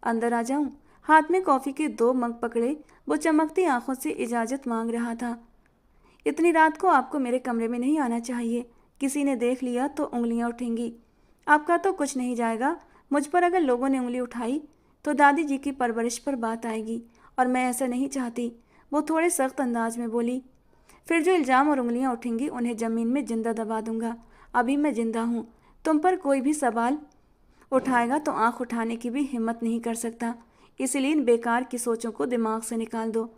अंदर आ जाऊं? हाथ में कॉफ़ी के 2 मग पकड़े वो चमकती आंखों से इजाज़त मांग रहा था। इतनी रात को आपको मेरे कमरे में नहीं आना चाहिए, किसी ने देख लिया तो उंगलियां उठेंगी। आपका तो कुछ नहीं जाएगा, मुझ पर अगर लोगों ने उंगली उठाई तो दादी जी की परवरिश पर बात आएगी और मैं ऐसा नहीं चाहती। वो थोड़े सख्त अंदाज में बोली, फिर जो इल्ज़ाम और उंगलियां उठेंगी उन्हें ज़मीन में जिंदा दबा दूंगा। अभी मैं जिंदा हूँ, तुम पर कोई भी सवाल उठाएगा तो आंख उठाने की भी हिम्मत नहीं कर सकता। इसलिए इन बेकार की सोचों को दिमाग से निकाल दो।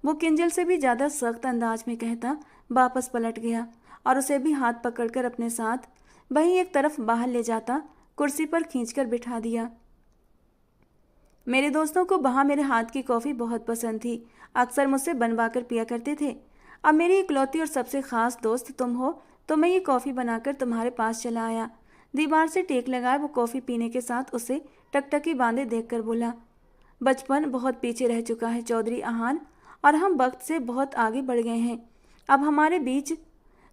वो किंजल से भी ज़्यादा सख्त अंदाज में कहता वापस पलट गया और उसे भी हाथ पकड़कर अपने साथ वहीं एक तरफ बाहर ले जाता कुर्सी पर खींचकर बिठा दिया। मेरे दोस्तों को वहाँ मेरे हाथ की कॉफ़ी बहुत पसंद थी, अक्सर मुझसे बनवा कर पिया करते थे। अब मेरी इकलौती और सबसे ख़ास दोस्त तुम हो तो मैं ये कॉफ़ी बनाकर तुम्हारे पास चला आया। दीवार से टेक लगाए वो कॉफ़ी पीने के साथ उसे टकटकी बांधे देखकर बोला, बचपन बहुत पीछे रह चुका है चौधरी आहान, और हम वक्त से बहुत आगे बढ़ गए हैं। अब हमारे बीच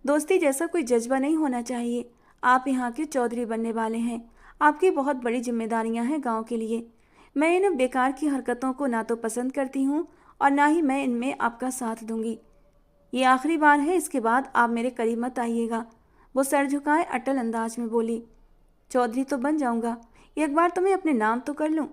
दोस्ती जैसा कोई जज्बा नहीं होना चाहिए। आप यहाँ के चौधरी बनने वाले हैं, आपकी बहुत बड़ी जिम्मेदारियां हैं गांव के लिए। मैं इन बेकार की हरकतों को ना तो पसंद करती हूँ और ना ही मैं इनमें आपका साथ दूंगी। ये आखिरी बार है, इसके बाद आप मेरे करीब मत आइएगा। वो सर झुकाए अटल अंदाज में बोली। चौधरी तो बन जाऊंगा, एक बार तुम्हें अपने नाम तो कर लूं,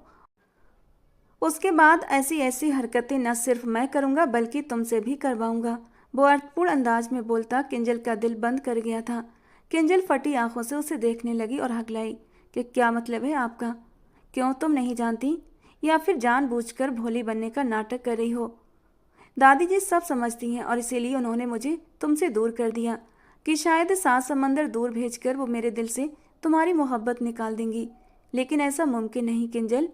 उसके बाद ऐसी ऐसी हरकतें न सिर्फ मैं करूंगा बल्कि तुमसे भी करवाऊंगा। वो अर्थपूर्ण अंदाज में बोलता किंजल का दिल बंद कर गया था। किंजल फटी आंखों से उसे देखने लगी और हकलाई कि क्या मतलब है आपका? क्यों, तुम नहीं जानती या फिर जानबूझकर भोली बनने का नाटक कर रही हो? दादी जी सब समझती हैं और इसीलिए उन्होंने मुझे तुमसे दूर कर दिया कि शायद 7 समंदर दूर भेजकर वो मेरे दिल से तुम्हारी मोहब्बत निकाल देंगी। लेकिन ऐसा मुमकिन नहीं किंजल।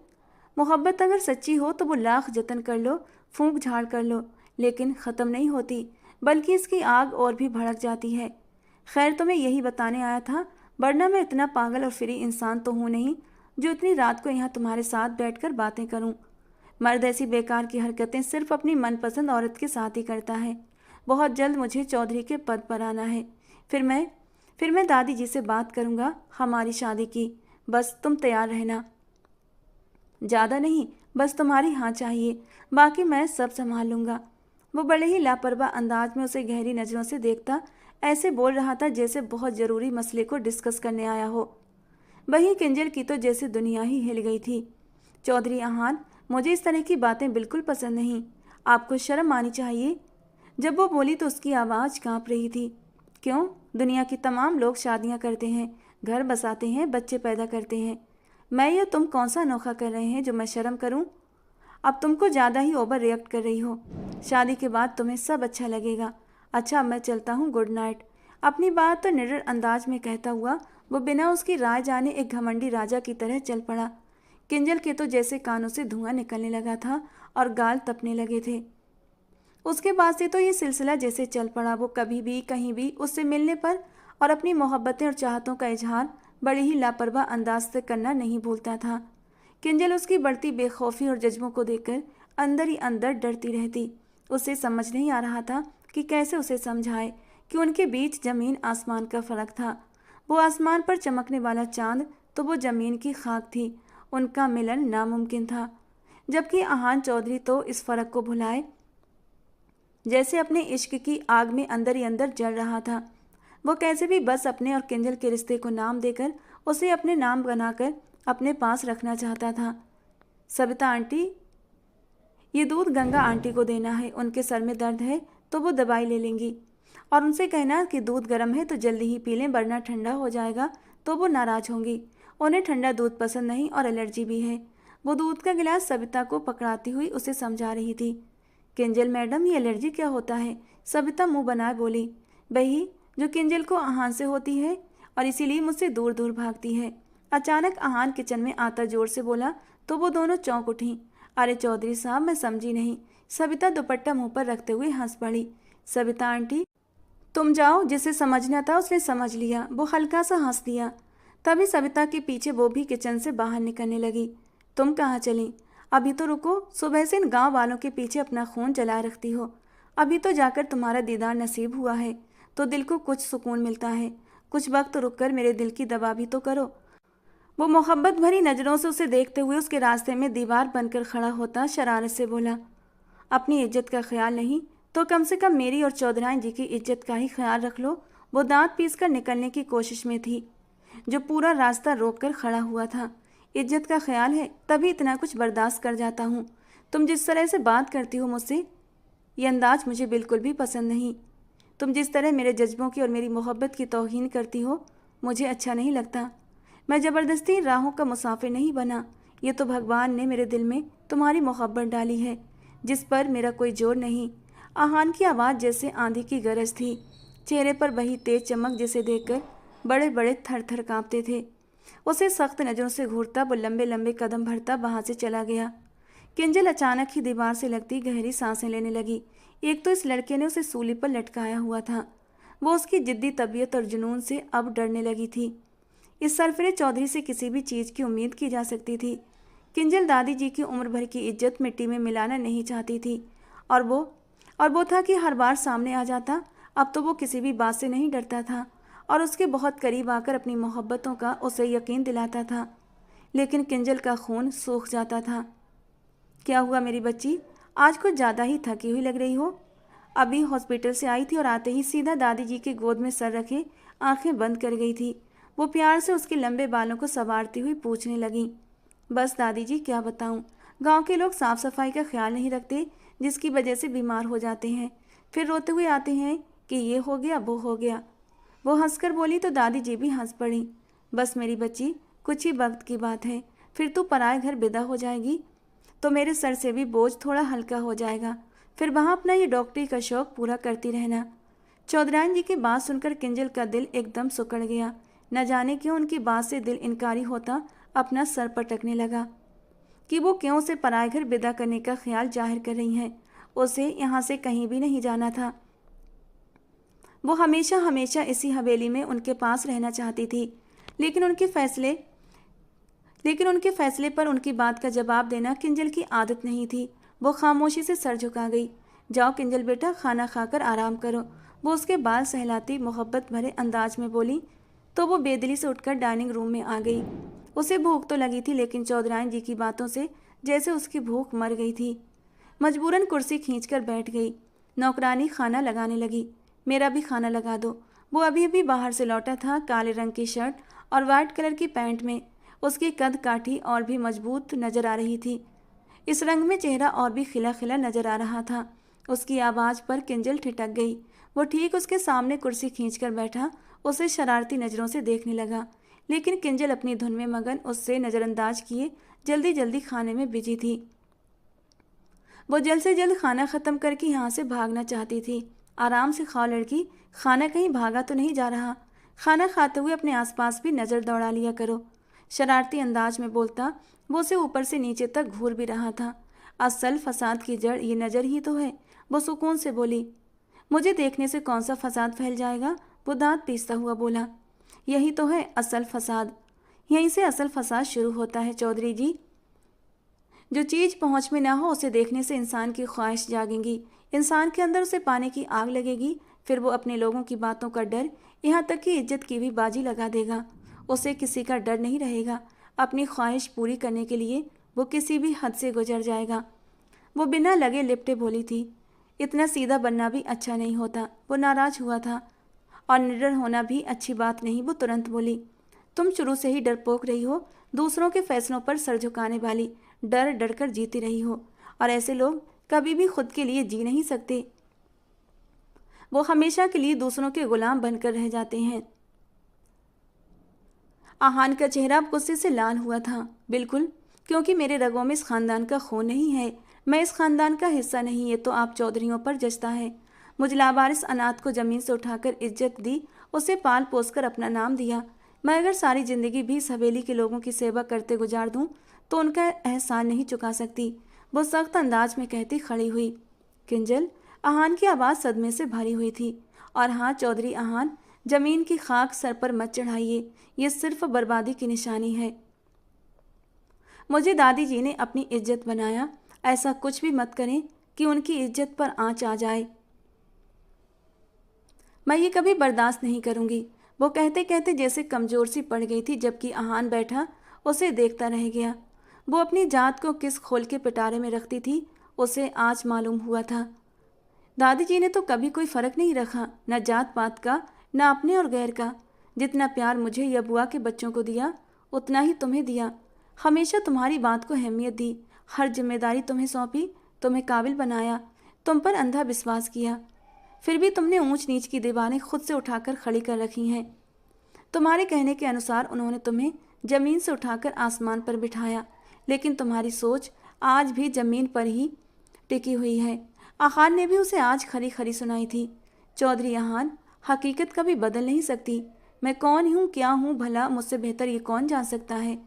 मोहब्बत अगर सच्ची हो तो वो लाख जतन कर लो, फूंक झाड़ कर लो, लेकिन ख़त्म नहीं होती, बल्कि इसकी आग और भी भड़क जाती है। खैर, तुम्हें यही बताने आया था, वरना मैं इतना पागल और फ्री इंसान तो हूँ नहीं जो इतनी रात को यहाँ तुम्हारे साथ बैठकर बातें करूँ। मर्द ऐसी बेकार की हरकतें सिर्फ अपनी मनपसंद औरत के साथ ही करता है। बहुत जल्द मुझे चौधरी के पद पर आना है। फिर मैं दादी जी से बात करूँगा हमारी शादी की। बस तुम तैयार रहना। ज़्यादा नहीं, बस तुम्हारी हाँ चाहिए, बाकी मैं सब संभाल लूँगा। वो बड़े ही लापरवाह अंदाज में उसे गहरी नज़रों से देखता ऐसे बोल रहा था जैसे बहुत ज़रूरी मसले को डिस्कस करने आया हो। वहीं किंजल की तो जैसे दुनिया ही हिल गई थी। चौधरी अहान, मुझे इस तरह की बातें बिल्कुल पसंद नहीं। आपको शर्म आनी चाहिए। जब वो बोली तो उसकी आवाज़ काँप रही थी। क्यों? दुनिया की तमाम लोग शादियाँ करते हैं, घर बसाते हैं, बच्चे पैदा करते हैं। मैं या तुम कौन सा अनोखा कर रहे हैं जो मैं शर्म करूं? अब तुमको ज़्यादा ही ओवर रिएक्ट कर रही हो। शादी के बाद तुम्हें सब अच्छा लगेगा। अच्छा, अब मैं चलता हूँ, गुड नाइट। अपनी बात तो निडर अंदाज में कहता हुआ वो बिना उसकी राय जाने एक घमंडी राजा की तरह चल पड़ा। किंजल के तो जैसे कानों से धुआं निकलने लगा था और गाल तपने लगे थे। उसके बाद से तो ये सिलसिला जैसे चल पड़ा। वो कभी भी कहीं भी उससे मिलने पर और अपनी मोहब्बतें और चाहतों का इजहार बड़ी ही लापरवाह अंदाज से करना नहीं भूलता था। किंजल उसकी बढ़ती बेखौफी और जज्बों को देखकर अंदर ही अंदर डरती रहती। उसे समझ नहीं आ रहा था कि कैसे उसे समझाए कि उनके बीच जमीन आसमान का फर्क था। वो आसमान पर चमकने वाला चांद तो वो जमीन की खाक थी। उनका मिलन नामुमकिन था। जबकि आहान चौधरी तो इस फर्क को भुलाए जैसे अपने इश्क की आग में अंदर ही अंदर जल रहा था। वो कैसे भी बस अपने और किंजल के रिश्ते को नाम देकर उसे अपने नाम बनाकर अपने पास रखना चाहता था। सविता आंटी, ये दूध गंगा आंटी को देना है। उनके सर में दर्द है तो वो दवाई ले लेंगी और उनसे कहना कि दूध गर्म है तो जल्दी ही पी लें, वरना ठंडा हो जाएगा तो वो नाराज़ होंगी। उन्हें ठंडा दूध पसंद नहीं और एलर्जी भी है। वो दूध का गिलास सविता को पकड़ाती हुई उसे समझा रही थी। किंजल मैडम, ये एलर्जी क्या होता है? सविता मुंह बनाए बोली। वही जो किंजल को आहान से होती है और इसीलिए मुझसे दूर दूर भागती है। अचानक आहान किचन में आता जोर से बोला तो वो दोनों चौंक उठी। अरे चौधरी साहब, मैं समझी नहीं। सविता दुपट्टा मुंह पर रखते हुए हंस पड़ी। सविता आंटी, तुम जाओ, जिसे समझना था उसने समझ लिया। वो हल्का सा हंस दिया। तभी सविता के पीछे वो भी किचन से बाहर निकलने लगी। तुम कहाँ चली? अभी तो रुको, सुबह से इन गाँव वालों के पीछे अपना खून जलाए रखती हो। अभी तो जाकर तुम्हारा दीदार नसीब हुआ है तो दिल को कुछ सुकून मिलता है। कुछ वक्त रुककर मेरे दिल की दवा भी तो करो। वो मोहब्बत भरी नज़रों से उसे देखते हुए उसके रास्ते में दीवार बनकर खड़ा होता शरारत से बोला, अपनी इज्जत का ख्याल नहीं तो कम से कम मेरी और चौधराइन जी की इज्जत का ही ख्याल रख लो। वो दांत पीसकर निकलने की कोशिश में थी, जो पूरा रास्ता रोक कर खड़ा हुआ था। इज्जत का ख्याल है तभी इतना कुछ बर्दाश्त कर जाता हूँ। तुम जिस तरह से बात करती हो मुझसे, ये अंदाज मुझे बिल्कुल भी पसंद नहीं। तुम जिस तरह मेरे जज्बों की और मेरी मोहब्बत की तौहीन करती हो, मुझे अच्छा नहीं लगता। मैं ज़बरदस्ती राहों का मुसाफिर नहीं बना। ये तो भगवान ने मेरे दिल में तुम्हारी मोहब्बत डाली है, जिस पर मेरा कोई जोर नहीं। आहान की आवाज़ जैसे आंधी की गरज थी। चेहरे पर वही तेज चमक जिसे देखकर बड़े बड़े थर थर काँपते थे। उसे सख्त नज़रों से घूरता वो लंबे लंबे कदम भरता वहाँ से चला गया। किंजल अचानक ही दीवार से लगती गहरी सांसें लेने लगी। एक तो इस लड़के ने उसे सूली पर लटकाया हुआ था। वो उसकी जिद्दी तबीयत और जुनून से अब डरने लगी थी। इस सरफरे चौधरी से किसी भी चीज़ की उम्मीद की जा सकती थी। किंजल दादी जी की उम्र भर की इज्जत मिट्टी में मिलाना नहीं चाहती थी। और वो था कि हर बार सामने आ जाता। अब तो वो किसी भी बात से नहीं डरता था और उसके बहुत करीब आकर अपनी मोहब्बतों का उसे यकीन दिलाता था। लेकिन किंजल का खून सूख जाता था। क्या हुआ मेरी बच्ची, आज कुछ ज़्यादा ही थकी हुई लग रही हो। अभी हॉस्पिटल से आई थी और आते ही सीधा दादी जी की गोद में सर रखे आंखें बंद कर गई थी। वो प्यार से उसके लंबे बालों को संवारती हुई पूछने लगी। बस दादी जी क्या बताऊं, गांव के लोग साफ सफाई का ख्याल नहीं रखते, जिसकी वजह से बीमार हो जाते हैं। फिर रोते हुए आते हैं कि ये हो गया वो हो गया। वो हंसकर बोली तो दादी जी भी हंस पड़ी। बस मेरी बच्ची, कुछ ही वक्त की बात है, फिर तू पराए घर विदा हो जाएगी तो मेरे सर से भी बोझ थोड़ा हल्का हो जाएगा। फिर वहाँ अपना ये डॉक्टरी का शौक पूरा करती रहना। चौधराइन जी की बात सुनकर किंजल का दिल एकदम सिकुड़ गया। न जाने क्यों उनकी बात से दिल इनकारी होता अपना सर पटकने लगा कि वो क्यों उसे पराए घर विदा करने का ख्याल जाहिर कर रही हैं। उसे यहाँ से कहीं भी नहीं जाना था। वो हमेशा हमेशा इसी हवेली में उनके पास रहना चाहती थी। लेकिन उनके फैसले पर उनकी बात का जवाब देना किंजल की आदत नहीं थी। वो खामोशी से सर झुका गई। जाओ किंजल बेटा, खाना खाकर आराम करो, वो उसके बाल सहलाती मोहब्बत भरे अंदाज में बोली तो वो बेदिली से उठकर डाइनिंग रूम में आ गई। उसे भूख तो लगी थी, लेकिन चौधराइन जी की बातों से जैसे उसकी भूख मर गई थी। मजबूरन कुर्सी खींचकर बैठ गई। नौकरानी खाना लगाने लगी। मेरा भी खाना लगा दो। वो अभी अभी बाहर से लौटा था, काले रंग की शर्ट और वाइट कलर की पैंट में। उसकी कद काठी और भी मजबूत नजर आ रही थी। इस रंग में चेहरा और भी खिला खिला नजर आ रहा था। उसकी आवाज़ पर किंजल ठिठक गई। वो ठीक उसके सामने कुर्सी खींचकर बैठा उसे शरारती नज़रों से देखने लगा। लेकिन किंजल अपनी धुन में मगन उससे नज़रअंदाज किए जल्दी जल्दी खाने में बिजी थी। वो जल्द से जल्द खाना ख़त्म करके यहाँ से भागना चाहती थी। आराम से खाओ लड़की, खाना कहीं भागा तो नहीं जा रहा। खाना खाते हुए अपने आसपास भी नज़र दौड़ा लिया करो। शरारती अंदाज में बोलता वो उसे ऊपर से नीचे तक घूर भी रहा था। असल फसाद की जड़ ये नज़र ही तो है। वो सुकून से बोली। मुझे देखने से कौन सा फसाद फैल जाएगा, वो दांत पीसता हुआ बोला। यही तो है असल फसाद, यहीं से असल फसाद शुरू होता है चौधरी जी। जो चीज़ पहुँच में ना हो उसे देखने से इंसान की ख्वाहिश जागेगी, इंसान के अंदर उसे पाने की आग लगेगी। फिर वो अपने लोगों की बातों का डर, यहाँ तक कि इज्जत की भी बाजी लगा देगा। उसे किसी का डर नहीं रहेगा। अपनी ख्वाहिश पूरी करने के लिए वो किसी भी हद से गुजर जाएगा। वो बिना लगे लिपटे बोली थी। इतना सीधा बनना भी अच्छा नहीं होता। वो नाराज हुआ था। और निडर होना भी अच्छी बात नहीं। वो तुरंत बोली, तुम शुरू से ही डरपोक रही हो, दूसरों के फैसलों पर सर झुकाने वाली, डर डर कर जीती रही हो। और ऐसे लोग कभी भी खुद के लिए जी नहीं सकते। वो हमेशा के लिए दूसरों के गुलाम बनकर रह जाते हैं। आहान का चेहरा अब गुस्से से लाल हुआ था। बिल्कुल, क्योंकि मेरे रगों में इस खानदान का खून नहीं है। मैं इस खानदान का हिस्सा नहीं। ये तो आप चौधरियों पर जचता है। मुझ लावारिस अनाथ को ज़मीन से उठाकर इज्जत दी, उसे पाल पोस कर अपना नाम दिया। मैं अगर सारी ज़िंदगी भी इस हवेली के लोगों की सेवा करते गुजार दूं तो उनका एहसान नहीं चुका सकती। वो सख्त अंदाज में कहती खड़ी हुई। किंजल, आहान की आवाज़ सदमे से भरी हुई थी। और हाँ चौधरी आहान, ज़मीन की खाक सर पर मत चढ़ाइए, ये सिर्फ बर्बादी की निशानी है। मुझे दादी जी ने अपनी इज्जत बनाया, ऐसा कुछ भी मत करें कि उनकी इज्जत पर आंच आ जाए। मैं ये कभी बर्दाश्त नहीं करूँगी। वो कहते कहते जैसे कमज़ोर सी पड़ गई थी, जबकि आहान बैठा उसे देखता रह गया। वो अपनी जात को किस खोल के पिटारे में रखती थी उसे आज मालूम हुआ था। दादी जी ने तो कभी कोई फ़र्क नहीं रखा, न जात पात का, न अपने और गैर का। जितना प्यार मुझे या बुआ के बच्चों को दिया उतना ही तुम्हें दिया। हमेशा तुम्हारी बात को अहमियत दी, हर जिम्मेदारी तुम्हें सौंपी, तुम्हें काबिल बनाया, तुम पर अंधा विश्वास किया। फिर भी तुमने ऊंच नीच की दीवारें खुद से उठाकर खड़ी कर रखी हैं। तुम्हारे कहने के अनुसार उन्होंने तुम्हें ज़मीन से उठाकर आसमान पर बिठाया, लेकिन तुम्हारी सोच आज भी ज़मीन पर ही टिकी हुई है। आहान ने भी उसे आज खरी खरी सुनाई थी। चौधरी आहान, हकीकत कभी बदल नहीं सकती। मैं कौन हूँ, क्या हूँ, भला मुझसे बेहतर ये कौन जान सकता है।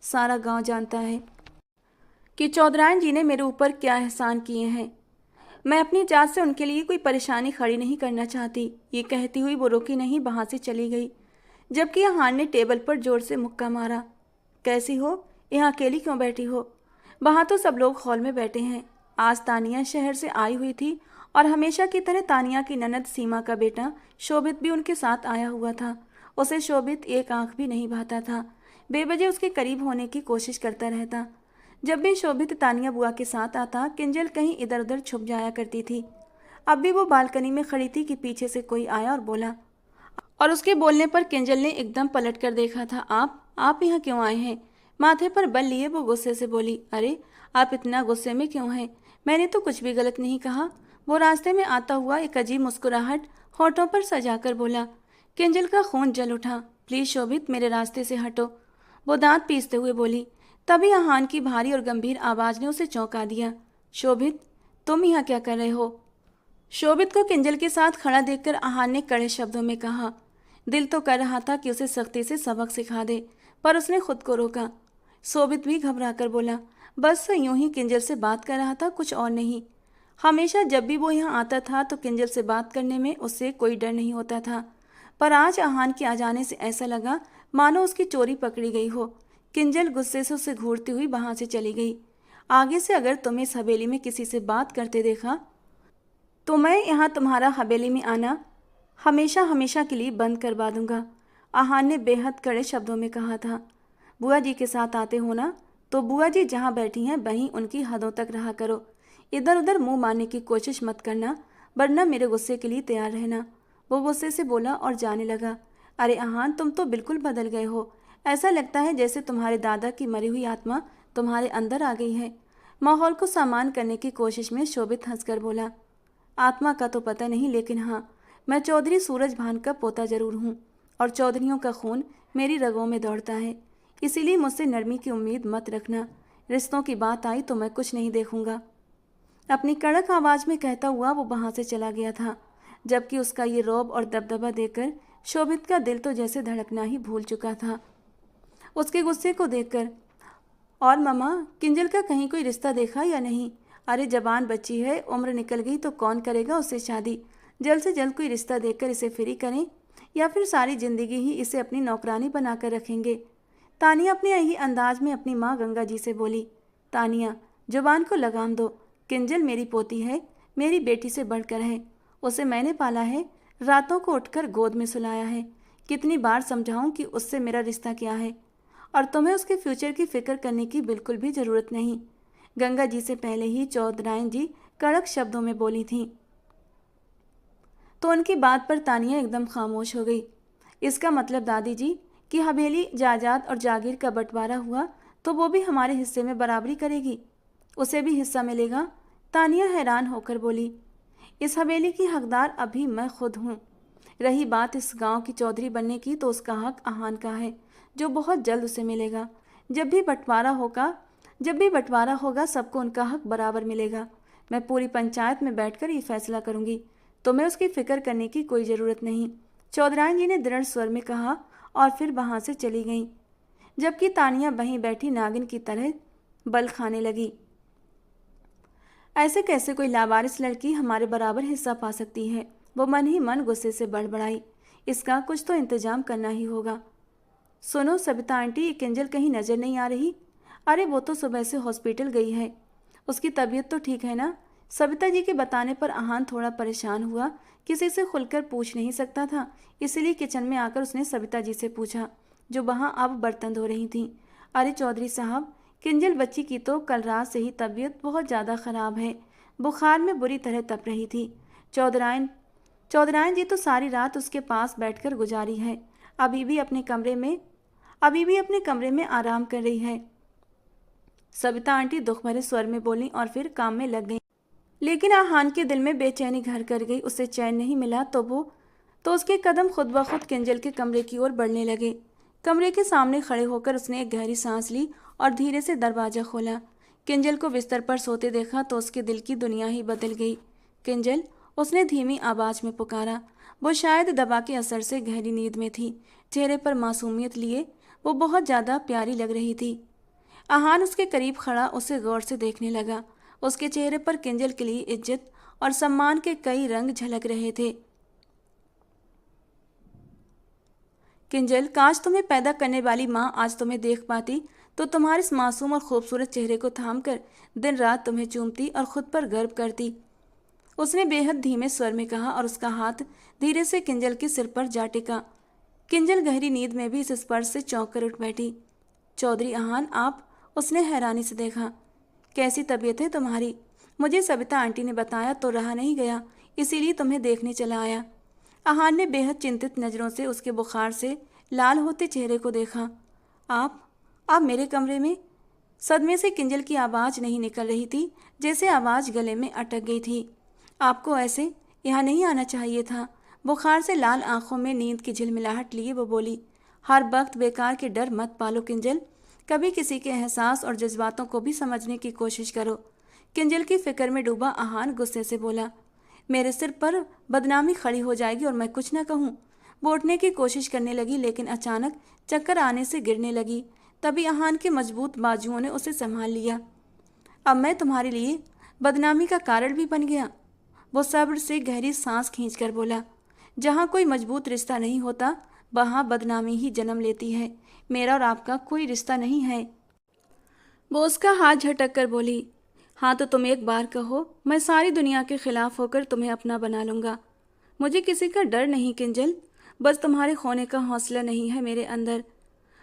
सारा गांव जानता है कि चौधराइन जी ने मेरे ऊपर क्या एहसान किए हैं। मैं अपनी जात से उनके लिए कोई परेशानी खड़ी नहीं करना चाहती। ये कहती हुई वो रुकी नहीं, वहाँ से चली गई। जबकि आहान ने टेबल पर जोर से मुक्का मारा। कैसी हो, यहाँ अकेली क्यों बैठी हो? वहाँ तो सब लोग हॉल में बैठे हैं। आज तानिया शहर से आई हुई थी और हमेशा की तरह तानिया की ननद सीमा का बेटा शोभित भी उनके साथ आया हुआ था। उसे शोभित एक आंख भी नहीं भाता था। बेवजह उसके करीब होने की कोशिश करता रहता। जब भी शोभित तानिया बुआ के साथ आता, किंजल कहीं इधर उधर छुप जाया करती थी। अब भी वो बालकनी में खड़ी थी कि पीछे से कोई आया और बोला, और उसके बोलने पर किंजल ने एकदम पलट कर देखा था। आप यहाँ क्यों आए हैं? माथे पर बल लिए वो गुस्से से बोली, अरे आप इतना गुस्से में क्यों हैं? मैंने तो कुछ भी गलत नहीं कहा। वो रास्ते में आता हुआ एक अजीब मुस्कुराहट होठों पर सजाकर बोला। किंजल का खून जल उठा। प्लीज शोभित, मेरे रास्ते से हटो, वो दांत पीसते हुए बोली। तभी आहान की भारी और गंभीर आवाज ने उसे चौंका दिया। शोभित, तुम यहाँ क्या कर रहे हो? शोभित को किंजल के साथ खड़ा देखकर आहान ने कड़े शब्दों में कहा। दिल तो कर रहा था कि उसे सख्ती से सबक सिखा दे, पर उसने खुद को रोका। शोभित भी घबराकर बोला, बस यूं ही किंजल से बात कर रहा था, कुछ और नहीं। हमेशा जब भी वो यहाँ आता था तो किंजल से बात करने में उससे कोई डर नहीं होता था, पर आज आहान के आ जाने से ऐसा लगा मानो उसकी चोरी पकड़ी गई हो। किंजल गुस्से से उसे घूरती हुई वहां से चली गई। आगे से अगर तुम्हें इस हवेली में किसी से बात करते देखा तो मैं यहाँ तुम्हारा हवेली में आना हमेशा हमेशा के लिए बंद करवा दूंगा, आहान ने बेहद कड़े शब्दों में कहा था। बुआ जी के साथ आते हो ना, तो बुआ जी जहाँ बैठी हैं वहीं उनकी हदों तक रहा करो। इधर उधर मुंह मारने की कोशिश मत करना, वरना मेरे गुस्से के लिए तैयार रहना, वो गुस्से से बोला और जाने लगा। अरे आहान, तुम तो बिल्कुल बदल गए हो। ऐसा लगता है जैसे तुम्हारे दादा की मरी हुई आत्मा तुम्हारे अंदर आ गई है। माहौल को सामान करने की कोशिश में शोभित हंसकर बोला। आत्मा का तो पता नहीं, लेकिन हाँ, मैं चौधरी सूरज भान का पोता जरूर हूँ, और चौधरियों का खून मेरी रगों में दौड़ता है। इसीलिए मुझसे नरमी की उम्मीद मत रखना। रिश्तों की बात आई तो मैं कुछ नहीं देखूंगा, अपनी कड़क आवाज में कहता हुआ वो वहां से चला गया था। जबकि उसका ये रौब और दबदबा देखकर शोभित का दिल तो जैसे धड़कना ही भूल चुका था उसके गुस्से को देखकर। और मामा, किंजल का कहीं कोई रिश्ता देखा या नहीं? अरे जवान बच्ची है, उम्र निकल गई तो कौन करेगा उससे शादी। जल्द से जल्द कोई रिश्ता देखकर इसे फ्री करें, या फिर सारी जिंदगी ही इसे अपनी नौकरानी बनाकर रखेंगे। तानिया अपने यही अंदाज में अपनी माँ गंगा जी से बोली। तानिया, जुबान को लगाम दो। किंजल मेरी पोती है, मेरी बेटी से बढ़कर है। उसे मैंने पाला है, रातों को उठकर गोद में सुलाया है। कितनी बार समझाऊं कि उससे मेरा रिश्ता क्या है, और तुम्हें उसके फ्यूचर की फिक्र करने की बिल्कुल भी जरूरत नहीं। गंगा जी से पहले ही चौधराइन जी कड़क शब्दों में बोली थीं। तो उनकी बात पर तानिया एकदम खामोश हो गई। इसका मतलब दादी जी कि हवेली जायदाद और जागीर का बंटवारा हुआ तो वो भी हमारे हिस्से में बराबरी करेगी, उसे भी हिस्सा मिलेगा? तानिया हैरान होकर बोली। इस हवेली की हकदार अभी मैं खुद हूँ। रही बात इस गांव की चौधरी बनने की, तो उसका हक आहान का है, जो बहुत जल्द उसे मिलेगा। जब भी बंटवारा होगा सबको उनका हक बराबर मिलेगा। मैं पूरी पंचायत में बैठकर ये फैसला करूंगी, तुम्हें उसकी फिक्र करने की कोई ज़रूरत नहीं, चौधराइन जी ने दृढ़ स्वर में कहा, और फिर वहां से चली गईं। जबकि तानिया वहीं बैठी नागिन की तरह बल खाने लगी। ऐसे कैसे कोई लावारिस लड़की हमारे बराबर हिस्सा पा सकती है? वो मन ही मन गुस्से से बड़बड़ाई। इसका कुछ तो इंतजाम करना ही होगा। सुनो सबिता आंटी, ये किंजल कहीं नजर नहीं आ रही? अरे वो तो सुबह से हॉस्पिटल गई है, उसकी तबीयत तो ठीक है ना? सबिता जी के बताने पर आहान थोड़ा परेशान हुआ। किसी से खुलकर पूछ नहीं सकता था, इसलिए किचन में आकर उसने सबिता जी से पूछा, जो वहां अब बर्तन धो रही थीं। अरे चौधरी साहब, किंजल बच्ची की तो कल रात से ही तबीयत बहुत ज़्यादा ख़राब है, बुखार में बुरी तरह तप रही थी। चौधराइन जी तो सारी रात उसके पास बैठकर गुजारी है। अभी भी अपने कमरे में आराम कर रही है। सबिता आंटी दुख भरे स्वर में बोली और फिर काम में लग गई। लेकिन आहान के दिल में बेचैनी घर कर गई। उसे चैन नहीं मिला तो उसके कदम खुद ब खुद किंजल के कमरे की ओर बढ़ने लगे। कमरे के सामने खड़े होकर उसने एक गहरी सांस ली और धीरे से दरवाजा खोला। किंजल को बिस्तर पर सोते देखा तो उसके दिल की दुनिया ही बदल गई। किंजल, उसने धीमी आवाज में पुकारा। वो शायद दवा के असर से गहरी नींद में थी। चेहरे पर मासूमियत लिए वो बहुत ज़्यादा प्यारी लग रही थी। आहान उसके करीब खड़ा उसे गौर से देखने लगा। उसके चेहरे पर किंजल के लिए इज्जत और सम्मान के कई रंग झलक रहे थे। किंजल, काश तुम्हें पैदा करने वाली माँ आज तुम्हें देख पाती तो तुम्हारे इस मासूम और खूबसूरत चेहरे को थामकर दिन रात तुम्हें चूमती और खुद पर गर्व करती, उसने बेहद धीमे स्वर में कहा, और उसका हाथ धीरे से किंजल के सिर पर जा टिका। किंजल गहरी नींद में भी इस स्पर्श से चौंक कर उठ बैठी। चौधरी अहान आप? उसने हैरानी से देखा। कैसी तबीयत है तुम्हारी? मुझे सविता आंटी ने बताया तो रहा नहीं गया, इसीलिए तुम्हें देखने चला आया। अहान ने बेहद चिंतित नज़रों से उसके बुखार से लाल होते चेहरे को देखा। आप मेरे कमरे में? सदमे से किंजल की आवाज़ नहीं निकल रही थी, जैसे आवाज़ गले में अटक गई थी। आपको ऐसे यहाँ नहीं आना चाहिए था। बुखार से लाल आंखों में नींद की झिलमिलाहट लिए वो बोली। हर वक्त बेकार के डर मत पालो किंजल, कभी किसी के एहसास और जज्बातों को भी समझने की कोशिश करो। किंजल की फिक्र में डूबा अहान गुस्से से बोला। मेरे सिर पर बदनामी खड़ी हो जाएगी और मैं कुछ न कहूँ। वो उठने की कोशिश करने लगी, लेकिन अचानक चक्कर आने से गिरने लगी। तभी अहान के मजबूत बाजुओं ने उसे संभाल लिया। अब मैं तुम्हारे लिए बदनामी का कारण भी बन गया? वो सब्र से गहरी सांस खींचकर बोला। जहाँ कोई मजबूत रिश्ता नहीं होता वहाँ बदनामी ही जन्म लेती है। मेरा और आपका कोई रिश्ता नहीं है। वो उसका हाथ झटक कर बोली। हाँ तो तुम एक बार कहो, मैं सारी दुनिया के खिलाफ होकर तुम्हें अपना बना लूँगा। मुझे किसी का डर नहीं किंजल, बस तुम्हारे खोने का हौसला नहीं है मेरे अंदर।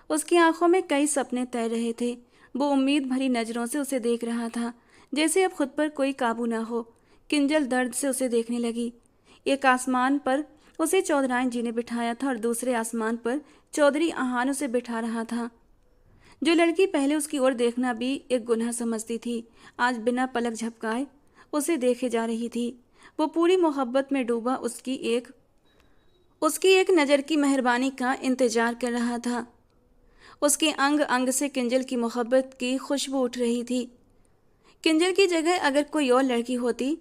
उसकी आंखों में कई सपने तैर रहे थे। वो उम्मीद भरी नज़रों से उसे देख रहा था, जैसे अब खुद पर कोई काबू ना हो। किंजल दर्द से उसे देखने लगी। एक आसमान पर उसे चौधराइन जी ने बिठाया था और दूसरे आसमान पर चौधरी अहान उसे बिठा रहा था। जो लड़की पहले उसकी ओर देखना भी एक गुनाह समझती थी, आज बिना पलक झपकाए उसे देखे जा रही थी। वो पूरी मोहब्बत में डूबा उसकी एक नज़र की मेहरबानी का इंतजार कर रहा था। उसके अंग अंग से किंजल की मोहब्बत की खुशबू उठ रही थी। किंजल की जगह अगर कोई और लड़की होती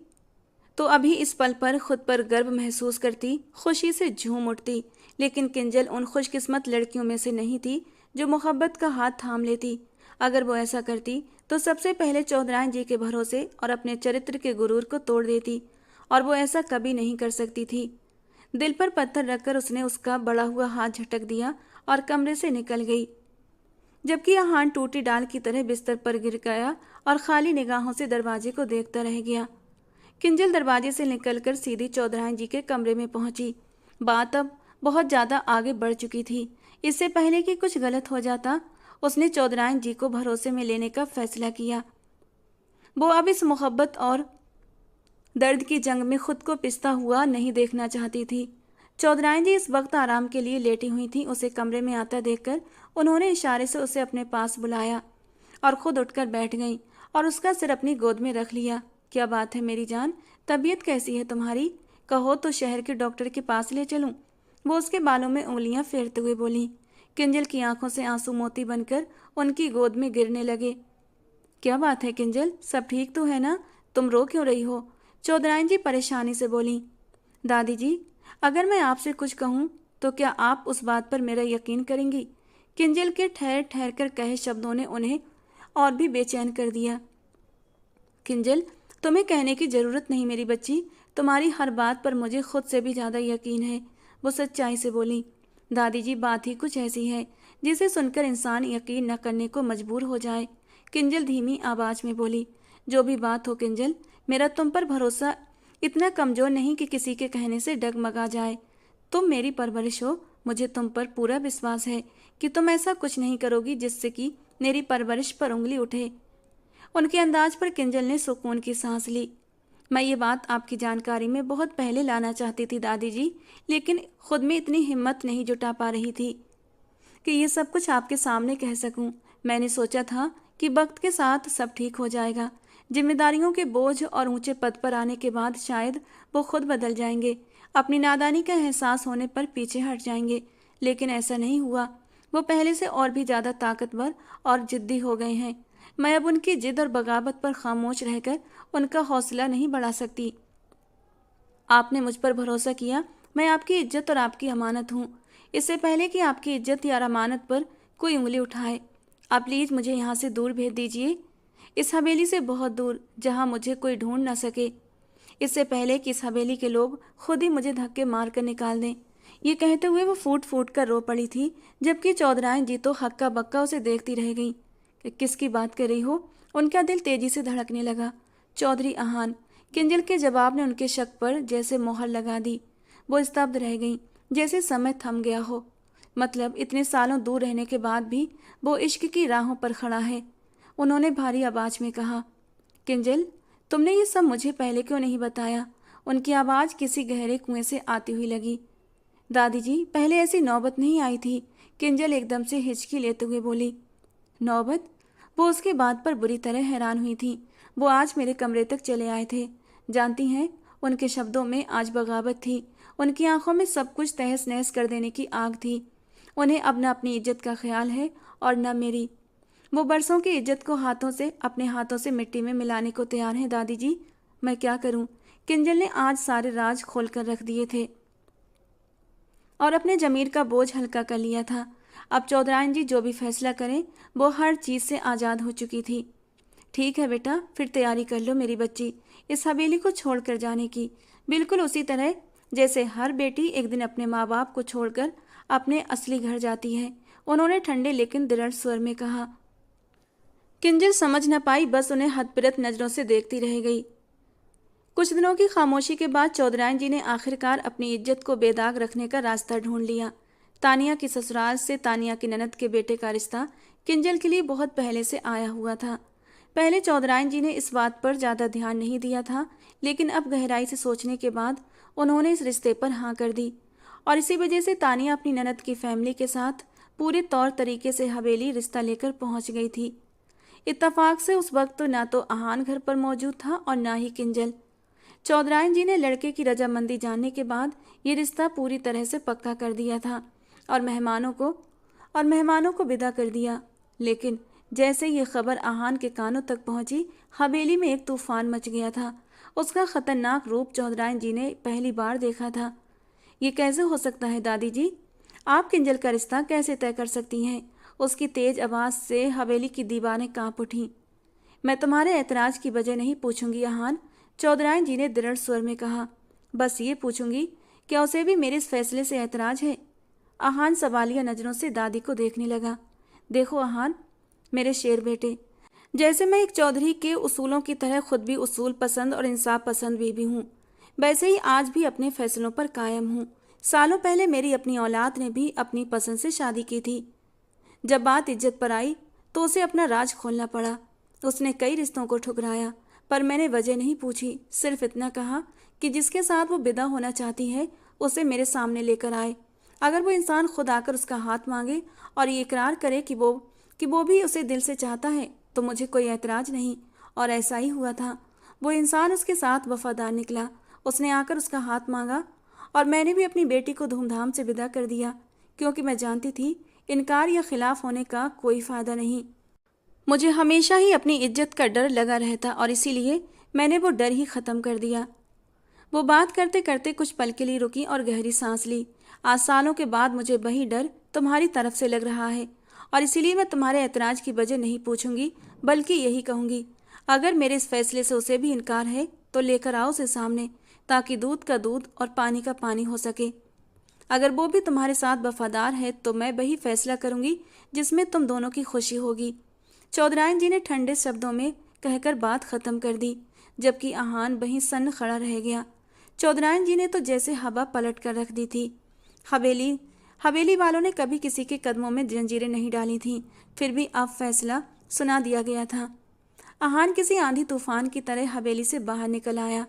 तो अभी इस पल पर खुद पर गर्व महसूस करती, खुशी से झूम उठती। लेकिन किंजल उन खुशकिस्मत लड़कियों में से नहीं थी जो मोहब्बत का हाथ थाम लेती। अगर वो ऐसा करती तो सबसे पहले चौधराइन जी के भरोसे और अपने चरित्र के गुरूर को तोड़ देती, और वो ऐसा कभी नहीं कर सकती थी। दिल पर पत्थर रखकर उसने उसका बड़ा हुआ हाथ झटक दिया और कमरे से निकल गई, जबकि अहान टूटी डाल की तरह बिस्तर पर गिर गया और खाली निगाहों से दरवाजे को देखता रह गया। किंजल दरवाजे से निकलकर सीधी चौधराइन जी के कमरे में पहुंची। बात अब बहुत ज़्यादा आगे बढ़ चुकी थी। इससे पहले कि कुछ गलत हो जाता, उसने चौधराइन जी को भरोसे में लेने का फैसला किया। वो अब इस मोहब्बत और दर्द की जंग में खुद को पिसता हुआ नहीं देखना चाहती थी। चौधराइन जी इस वक्त आराम के लिए लेटी हुई थी। उसे कमरे में आता देखकर उन्होंने इशारे से उसे अपने पास बुलाया और खुद उठकर बैठ गईं और उसका सिर अपनी गोद में रख लिया। क्या बात है मेरी जान, तबीयत कैसी है तुम्हारी? कहो तो शहर के डॉक्टर के पास ले चलूं? वो उसके बालों में उंगलियां फेरते हुए बोली। किंजल की आंखों से आंसू मोती बनकर उनकी गोद में गिरने लगे। क्या बात है किंजल, सब ठीक तो है ना? तुम रो क्यों रही हो? चौधराइन जी परेशानी से बोली। दादी जी, अगर मैं आपसे कुछ कहूँ तो क्या आप उस बात पर मेरा यकीन करेंगी? किंजल के ठहर ठहर कर कहे शब्दों ने उन्हें और भी बेचैन कर दिया। किंजल, तुम्हें कहने की ज़रूरत नहीं मेरी बच्ची, तुम्हारी हर बात पर मुझे खुद से भी ज़्यादा यकीन है, वो सच्चाई से बोली। दादी जी, बात ही कुछ ऐसी है जिसे सुनकर इंसान यकीन न करने को मजबूर हो जाए। किंजल धीमी आवाज़ में बोली। जो भी बात हो किंजल, मेरा तुम पर भरोसा इतना कमज़ोर नहीं कि किसी के कहने से डगमगा जाए। तुम मेरी परवरिश हो, मुझे तुम पर पूरा विश्वास है कि तुम ऐसा कुछ नहीं करोगी जिससे कि मेरी परवरिश पर उंगली उठे। उनके अंदाज पर किंजल ने सुकून की सांस ली। मैं ये बात आपकी जानकारी में बहुत पहले लाना चाहती थी दादी जी, लेकिन खुद में इतनी हिम्मत नहीं जुटा पा रही थी कि ये सब कुछ आपके सामने कह सकूं। मैंने सोचा था कि वक्त के साथ सब ठीक हो जाएगा। जिम्मेदारियों के बोझ और ऊंचे पद पर आने के बाद शायद वो खुद बदल जाएंगे, अपनी नादानी का एहसास होने पर पीछे हट जाएंगे। लेकिन ऐसा नहीं हुआ। वो पहले से और भी ज़्यादा ताकतवर और जिद्दी हो गए हैं। मैं अब उनकी जिद और बगावत पर खामोश रहकर उनका हौसला नहीं बढ़ा सकती। आपने मुझ पर भरोसा किया, मैं आपकी इज्जत और आपकी अमानत हूँ। इससे पहले कि आपकी इज्जत या अमानत पर कोई उंगली उठाए, आप प्लीज़ मुझे यहाँ से दूर भेज दीजिए, इस हवेली से बहुत दूर, जहाँ मुझे कोई ढूंढ ना सके, इससे पहले कि इस हवेली के लोग खुद ही मुझे धक्के मार कर निकाल दें। ये कहते हुए वो फूट फूट कर रो पड़ी थी, जबकि चौधराइन जी तो हक्का बक्का उसे देखती रह गई कि किसकी बात कर रही हो। उनका दिल तेजी से धड़कने लगा। चौधरी अहान। किंजल के जवाब ने उनके शक पर जैसे मोहर लगा दी। वो स्तब्ध रह गईं, जैसे समय थम गया हो। मतलब इतने सालों दूर रहने के बाद भी वो इश्क की राहों पर खड़ा है। उन्होंने भारी आवाज में कहा, किंजल, तुमने ये सब मुझे पहले क्यों नहीं बताया? उनकी आवाज़ किसी गहरे कुएं से आती हुई लगी। दादी जी, पहले ऐसी नौबत नहीं आई थी। किंजल एकदम से हिचकी लेते हुए बोली। नौबत? वो उसके बात पर बुरी तरह हैरान हुई थी। वो आज मेरे कमरे तक चले आए थे। जानती हैं, उनके शब्दों में आज बगावत थी। उनकी आंखों में सब कुछ तहस नहस कर देने की आग थी। उन्हें अब न अपनी इज्जत का ख्याल है और न मेरी। वो बरसों की इज्जत को अपने हाथों से मिट्टी में मिलाने को तैयार हैं। दादी जी, मैं क्या करूं? किंजल ने आज सारे राज खोल कर रख दिए थे और अपने जमीर का बोझ हल्का कर लिया था। अब चौधराइन जी जो भी फैसला करें, वो हर चीज़ से आज़ाद हो चुकी थी। ठीक है बेटा, फिर तैयारी कर लो मेरी बच्ची, इस हवेली को छोड़कर जाने की। बिल्कुल उसी तरह जैसे हर बेटी एक दिन अपने माँ बाप को छोड़कर अपने असली घर जाती है, उन्होंने ठंडे लेकिन दृढ़ स्वर में कहा। किंजल समझ न पाई, बस उन्हें हदपिरत नजरों से देखती रह गई। कुछ दिनों की खामोशी के बाद चौधराइन जी ने आखिरकार अपनी इज्जत को बेदाग रखने का रास्ता ढूंढ लिया। तानिया की ससुराल से तानिया की ननद के बेटे का रिश्ता किंजल के लिए बहुत पहले से आया हुआ था। पहले चौधराइन जी ने इस बात पर ज़्यादा ध्यान नहीं दिया था, लेकिन अब गहराई से सोचने के बाद उन्होंने इस रिश्ते पर हाँ कर दी और इसी वजह से तानिया अपनी ननद की फैमिली के साथ पूरे तौर तरीके से हवेली रिश्ता लेकर पहुंच गई थी। इत्तफाक से उस वक्त तो ना तो आहान घर पर मौजूद था और ना ही किंजल। चौधराइन जी ने लड़के की रजामंदी जानने के बाद ये रिश्ता पूरी तरह से पक्का कर दिया था और मेहमानों को विदा कर दिया। लेकिन जैसे ये खबर आहान के कानों तक पहुंची, हवेली में एक तूफान मच गया था। उसका खतरनाक रूप चौधराइन जी ने पहली बार देखा था। ये कैसे हो सकता है दादी जी? आप किंजल का रिश्ता कैसे तय कर सकती हैं? उसकी तेज आवाज़ से हवेली की दीवारें कांप उठीं। मैं तुम्हारे ऐतराज़ की वजह नहीं पूछूंगी आहान, चौधराइन जी ने दृढ़ स्वर में कहा। बस ये पूछूंगी, क्या उसे भी मेरे इस फैसले से ऐतराज है? आहान सवालिया नज़रों से दादी को देखने लगा। देखो आहान, मेरे शेर बेटे, जैसे मैं एक चौधरी के उसूलों की तरह खुद भी उसूल पसंद और इंसाफ पसंद भी हूँ, वैसे ही आज भी अपने फैसलों पर कायम हूँ। सालों पहले मेरी अपनी औलाद ने भी अपनी पसंद से शादी की थी। जब बात इज्जत पर आई तो उसे अपना राज खोलना पड़ा। उसने कई रिश्तों को ठुकराया, पर मैंने वजह नहीं पूछी, सिर्फ इतना कहा कि जिसके साथ वो विदा होना चाहती है उसे मेरे सामने लेकर आए। अगर वो इंसान खुद आकर उसका हाथ मांगे और ये इकरार करे कि वो भी उसे दिल से चाहता है, तो मुझे कोई ऐतराज नहीं। और ऐसा ही हुआ था। वो इंसान उसके साथ वफादार निकला। उसने आकर उसका हाथ मांगा और मैंने भी अपनी बेटी को धूमधाम से विदा कर दिया, क्योंकि मैं जानती थी इनकार या खिलाफ होने का कोई फ़ायदा नहीं। मुझे हमेशा ही अपनी इज्जत का डर लगा रहता और इसीलिए मैंने वो डर ही ख़त्म कर दिया। वो बात करते करते कुछ पल के लिए रुकी और गहरी सांस ली। आज सालों के बाद मुझे वही डर तुम्हारी तरफ से लग रहा है और इसीलिए मैं तुम्हारे ऐतराज़ की वजह नहीं पूछूंगी, बल्कि यही कहूँगी, अगर मेरे इस फैसले से उसे भी इनकार है तो लेकर आओ उसे सामने, ताकि दूध का दूध और पानी का पानी हो सके। अगर वो भी तुम्हारे साथ वफादार है तो मैं वही फैसला करूंगी जिसमें तुम दोनों की खुशी होगी। चौधराइन जी ने ठंडे शब्दों में कहकर बात खत्म कर दी, जबकि आहान वहीं सन्न खड़ा रह गया। चौधराइन जी ने तो जैसे हवा पलट कर रख दी थी। हवेली वालों ने कभी किसी के कदमों में जंजीरें नहीं डाली थीं, फिर भी अब फैसला सुना दिया गया था। आहान किसी आंधी तूफान की तरह हवेली से बाहर निकल आया।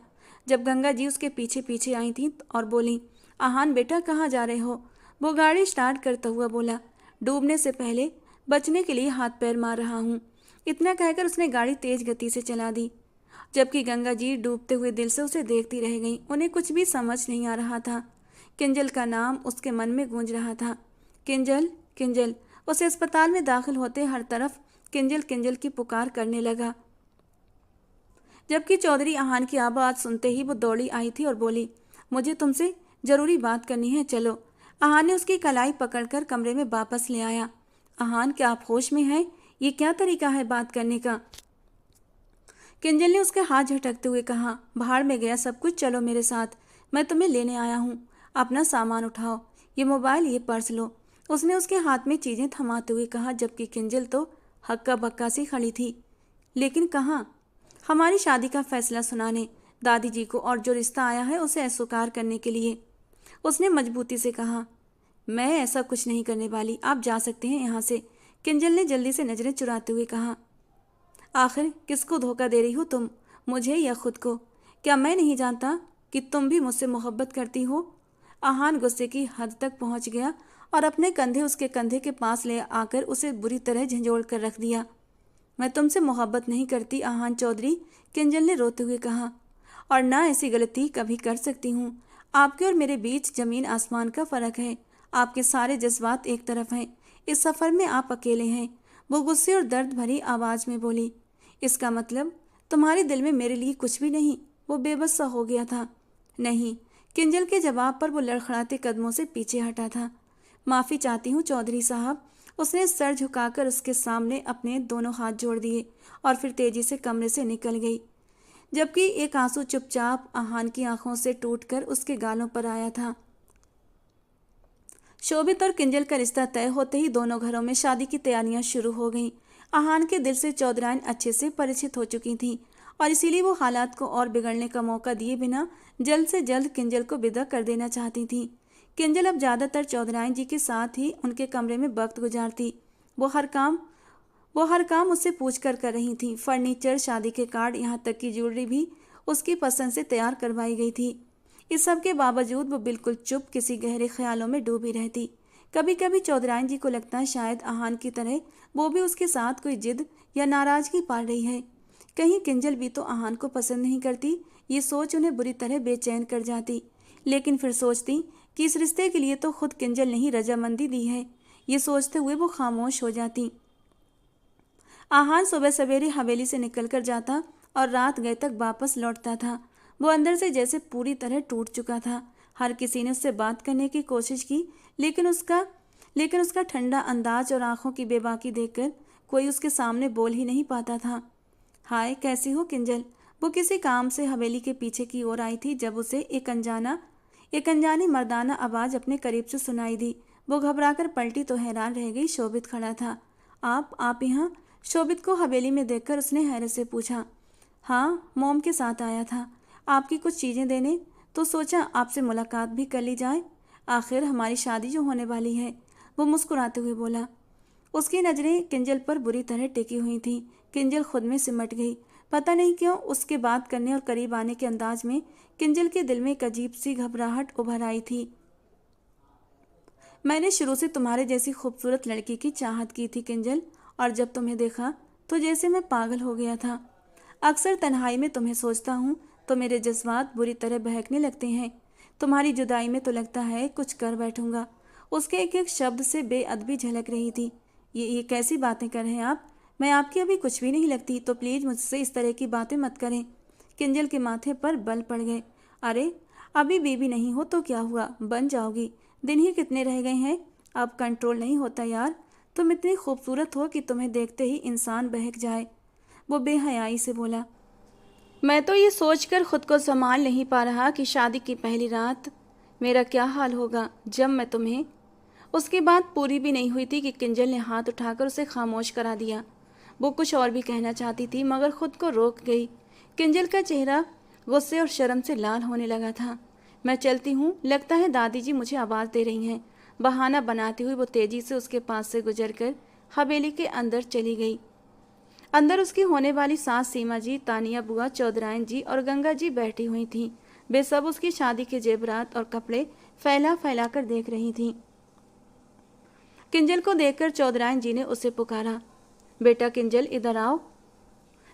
जब गंगा जी उसके पीछे पीछे आई थीं और बोली, आहान बेटा, कहाँ जा रहे हो? वो गाड़ी स्टार्ट करता हुआ बोला, डूबने से पहले बचने के लिए हाथ पैर मार रहा हूँ। इतना कहकर उसने गाड़ी तेज गति से चला दी, जबकि गंगा जी डूबते हुए दिल से उसे देखती रह गईं। उन्हें कुछ भी समझ नहीं आ रहा था। किंजल का नाम उसके मन में गूंज रहा था। किंजल, किंजल। उसे अस्पताल में दाखिल होते हर तरफ किंजल किंजल की पुकार करने लगा, जबकि चौधरी आहान की आवाज़ सुनते ही वो दौड़ी आई थी और बोली, मुझे तुमसे ज़रूरी बात करनी है, चलो। आहान ने उसकी कलाई पकड़कर कमरे में वापस ले आया। आहान, क्या आप होश में हैं? ये क्या तरीका है बात करने का? किंजल ने उसके हाथ झटकते हुए कहा, भाड़ में गया सब कुछ, चलो मेरे साथ, मैं तुम्हें लेने आया हूँ। अपना सामान उठाओ, ये मोबाइल, ये पर्स लो। उसने उसके हाथ में चीज़ें थमाते हुए कहा, जबकि किंजल तो हक्का बक्का सी खड़ी थी। लेकिन कहाँ? हमारी शादी का फैसला सुनाने, दादी जी को, और जो रिश्ता आया है उसे अस्वीकार करने के लिए, उसने मजबूती से कहा। मैं ऐसा कुछ नहीं करने वाली, आप जा सकते हैं यहाँ से, किंजल ने जल्दी से नजरें चुराते हुए कहा। आखिर किसको धोखा दे रही हो तुम, मुझे या खुद को? क्या मैं नहीं जानता कि तुम भी मुझसे मोहब्बत करती हो? आहान गुस्से की हद तक पहुंच गया और अपने कंधे उसके कंधे के पास ले आकर उसे बुरी तरह झंझोड़ कर रख दिया। मैं तुमसे मोहब्बत नहीं करती आहान चौधरी, किंजल ने रोते हुए कहा, और ना ऐसी गलती कभी कर सकती हूँ। आपके और मेरे बीच जमीन आसमान का फर्क है। आपके सारे जज्बात एक तरफ हैं, इस सफर में आप अकेले हैं। वो गुस्से और दर्द भरी आवाज में बोली। इसका मतलब तुम्हारे दिल में मेरे लिए कुछ भी नहीं? वो बेबस सा हो गया था। नहीं, किंजल के जवाब पर वो लड़खड़ाते कदमों से पीछे हटा था। माफी चाहती हूँ चौधरी साहब, उसने सर झुकाकर उसके सामने अपने दोनों हाथ जोड़ दिए और फिर तेजी से कमरे से निकल गई, जबकि एक आंसू चुपचाप आहान की आंखों से टूटकर उसके गालों पर आया था। शोभित और किंजल का रिश्ता तय होते ही दोनों घरों में शादी की तैयारियां शुरू हो गईं। आहान के दिल से चौधराइन अच्छे से परिचित हो चुकी थीं और इसीलिए वो हालात को और बिगड़ने का मौका दिए बिना जल्द से जल्द किंजल को विदा कर देना चाहती थी। किंजल अब ज्यादातर चौधराइन जी के साथ ही उनके कमरे में वक्त गुजारती। वो हर काम उससे पूछ कर रही थी। फर्नीचर, शादी के कार्ड, यहाँ तक कि ज्वेलरी भी उसकी पसंद से तैयार करवाई गई थी। इस सब के बावजूद वो बिल्कुल चुप, किसी गहरे ख्यालों में डूबी रहती। कभी कभी चौधराइन जी को लगता है शायद आहान की तरह वो भी उसके साथ कोई जिद या नाराजगी पाल रही है। कहीं किंजल भी तो आहान को पसंद नहीं करती, ये सोच उन्हें बुरी तरह बेचैन कर जाती। लेकिन फिर सोचती कि इस रिश्ते के लिए तो खुद किंजल ने ही रजामंदी दी है। ये सोचते हुए वो खामोश हो जाती। आहान सुबह सवेरे हवेली से निकलकर जाता और रात गए तक वापस लौटता था। वो अंदर से जैसे पूरी तरह टूट चुका था। हर किसी ने उससे बात करने की कोशिश की, लेकिन उसका ठंडा अंदाज और आंखों की बेबाकी देखकर कोई उसके सामने बोल ही नहीं पाता था। हाय, कैसी हो किंजल? वो किसी काम से हवेली के पीछे की ओर आई थी जब उसे एक अनजानी मर्दाना आवाज अपने करीब से सुनाई दी। वो घबराकर पलटी तो हैरान रह गई। शोभित खड़ा था। आप यहाँ? शोभित को हवेली में देखकर उसने हैरत से पूछा। हाँ, मोम के साथ आया था आपकी कुछ चीज़ें देने, तो सोचा आपसे मुलाकात भी कर ली जाए। आखिर हमारी शादी जो होने वाली है, वो मुस्कुराते हुए बोला। उसकी नज़रें किंजल पर बुरी तरह टिकी हुई थीं। किंजल खुद में सिमट गई। पता नहीं क्यों उसके बात करने और करीब आने के अंदाज में किंजल के दिल में एक अजीब सी घबराहट उभर आई थी। मैंने शुरू से तुम्हारे जैसी खूबसूरत लड़की की चाहत की थी किंजल, और जब तुम्हें देखा तो जैसे मैं पागल हो गया था। अक्सर तन्हाई में तुम्हें सोचता हूँ तो मेरे जज्बात बुरी तरह बहकने लगते हैं। तुम्हारी जुदाई में तो लगता है कुछ कर बैठूंगा। उसके एक एक शब्द से बेअदबी झलक रही थी। ये कैसी बातें कर रहे हैं आप? मैं आपकी अभी कुछ भी नहीं लगती, तो प्लीज़ मुझसे इस तरह की बातें मत करें। किंजल के माथे पर बल पड़ गए। अरे, अभी बीबी नहीं हो तो क्या हुआ, बन जाओगी। दिन ही कितने रह गए हैं, अब कंट्रोल नहीं होता यार। तुम इतनी खूबसूरत हो कि तुम्हें देखते ही इंसान बहक जाए। वो बेहयाई से बोला। मैं तो ये सोचकर खुद को संभाल नहीं पा रहा कि शादी की पहली रात मेरा क्या हाल होगा जब मैं तुम्हें। उसकी बात पूरी भी नहीं हुई थी कि किंजल ने हाथ उठाकर उसे खामोश करा दिया। वो कुछ और भी कहना चाहती थी मगर खुद को रोक गई। किंजल का चेहरा गुस्से और शर्म से लाल होने लगा था। मैं चलती हूँ, लगता है दादी जी मुझे आवाज़ दे रही हैं। बहाना बनाती हुई वो तेजी से उसके पास से गुजरकर हवेली के अंदर चली गई। अंदर उसकी होने वाली सास सीमा जी, तानिया बुआ, चौधराइन जी और गंगा जी बैठी हुई थीं। वे सब उसकी शादी के जेवरात और कपड़े फैला फैला कर देख रही थीं। किंजल को देखकर चौधराइन जी ने उसे पुकारा। बेटा किंजल, इधर आओ।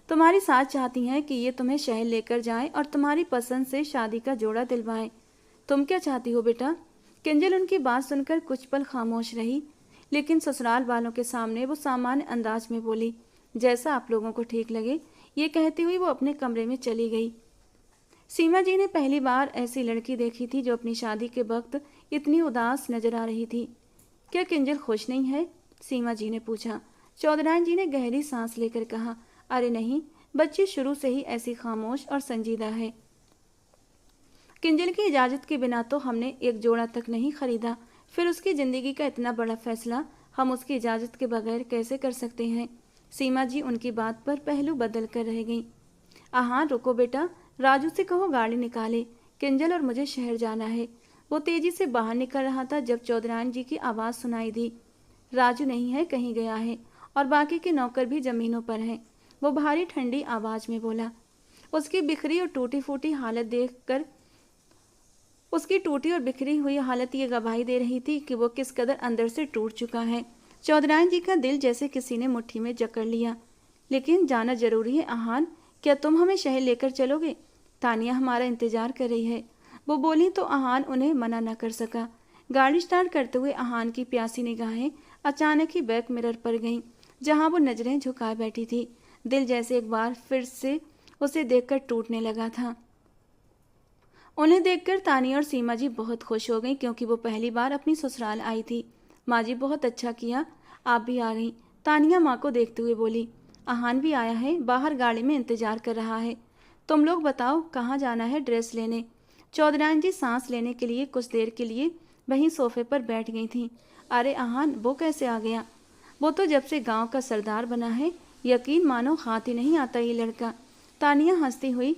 तुम्हारी सास चाहती हैं कि ये तुम्हें शहर लेकर जाएं और तुम्हारी पसंद से शादी का जोड़ा दिलवाएं। तुम क्या चाहती हो बेटा? किंजल उनकी बात सुनकर कुछ पल खामोश रही, लेकिन ससुराल वालों के सामने वो सामान्य अंदाज में बोली, जैसा आप लोगों को ठीक लगे। ये कहती हुई वो अपने कमरे में चली गई। सीमा जी ने पहली बार ऐसी लड़की देखी थी जो अपनी शादी के वक्त इतनी उदास नजर आ रही थी। क्या किंजल खुश नहीं है? सीमा जी ने पूछा। चौधराइन जी ने गहरी सांस लेकर कहा, अरे नहीं, बच्ची शुरू से ही ऐसी खामोश और संजीदा है। किंजल की इजाजत के बिना तो हमने एक जोड़ा तक नहीं खरीदा, फिर उसकी जिंदगी का इतना बड़ा फैसला हम उसकी इजाजत के बगैर कैसे कर सकते हैं? सीमा जी उनकी बात पर पहलू बदल कर रह गईं। हाँ रुको बेटा, राजू से कहो गाड़ी निकाले, किंजल और मुझे शहर जाना है। वो तेजी से बाहर निकल रहा था जब चौधरायन जी की आवाज़ सुनाई दी। राजू नहीं है, कहीं गया है और बाकी के नौकर भी जमीनों पर हैं। वो भारी ठंडी आवाज़ में बोला। उसकी बिखरी और टूटी फूटी हालत देखकर उसकी टूटी और बिखरी हुई हालत ये गवाही दे रही थी कि वो किस कदर अंदर से टूट चुका है। चौधरायन जी का दिल जैसे किसी ने मुट्ठी में जकड़ लिया। लेकिन जाना जरूरी है आहान, क्या तुम हमें शहर लेकर चलोगे? तानिया हमारा इंतजार कर रही है। वो बोली तो आहान उन्हें मना न कर सका। गाड़ी स्टार्ट करते हुए आहान की प्यासी निगाहें अचानक ही बैक मिरर पर गईं, जहां वो नजरें झुकाए बैठी थी। दिल जैसे एक बार फिर से उसे देखकर टूटने लगा था। उन्हें देखकर तानिया और सीमा जी बहुत खुश हो गईं क्योंकि वो पहली बार अपनी ससुराल आई थी। माँ जी बहुत अच्छा किया, आप भी आ गईं। तानिया माँ को देखते हुए बोली। आहान भी आया है, बाहर गाड़ी में इंतजार कर रहा है। तुम लोग बताओ कहाँ जाना है ड्रेस लेने? चौधरायन जी सांस लेने के लिए कुछ देर के लिए वहीं सोफे पर बैठ गई थीं। अरे आहान, वो कैसे आ गया? वो तो जब से गांव का सरदार बना है, यकीन मानो हाथ ही नहीं आता ये लड़का। तानिया हंसती हुई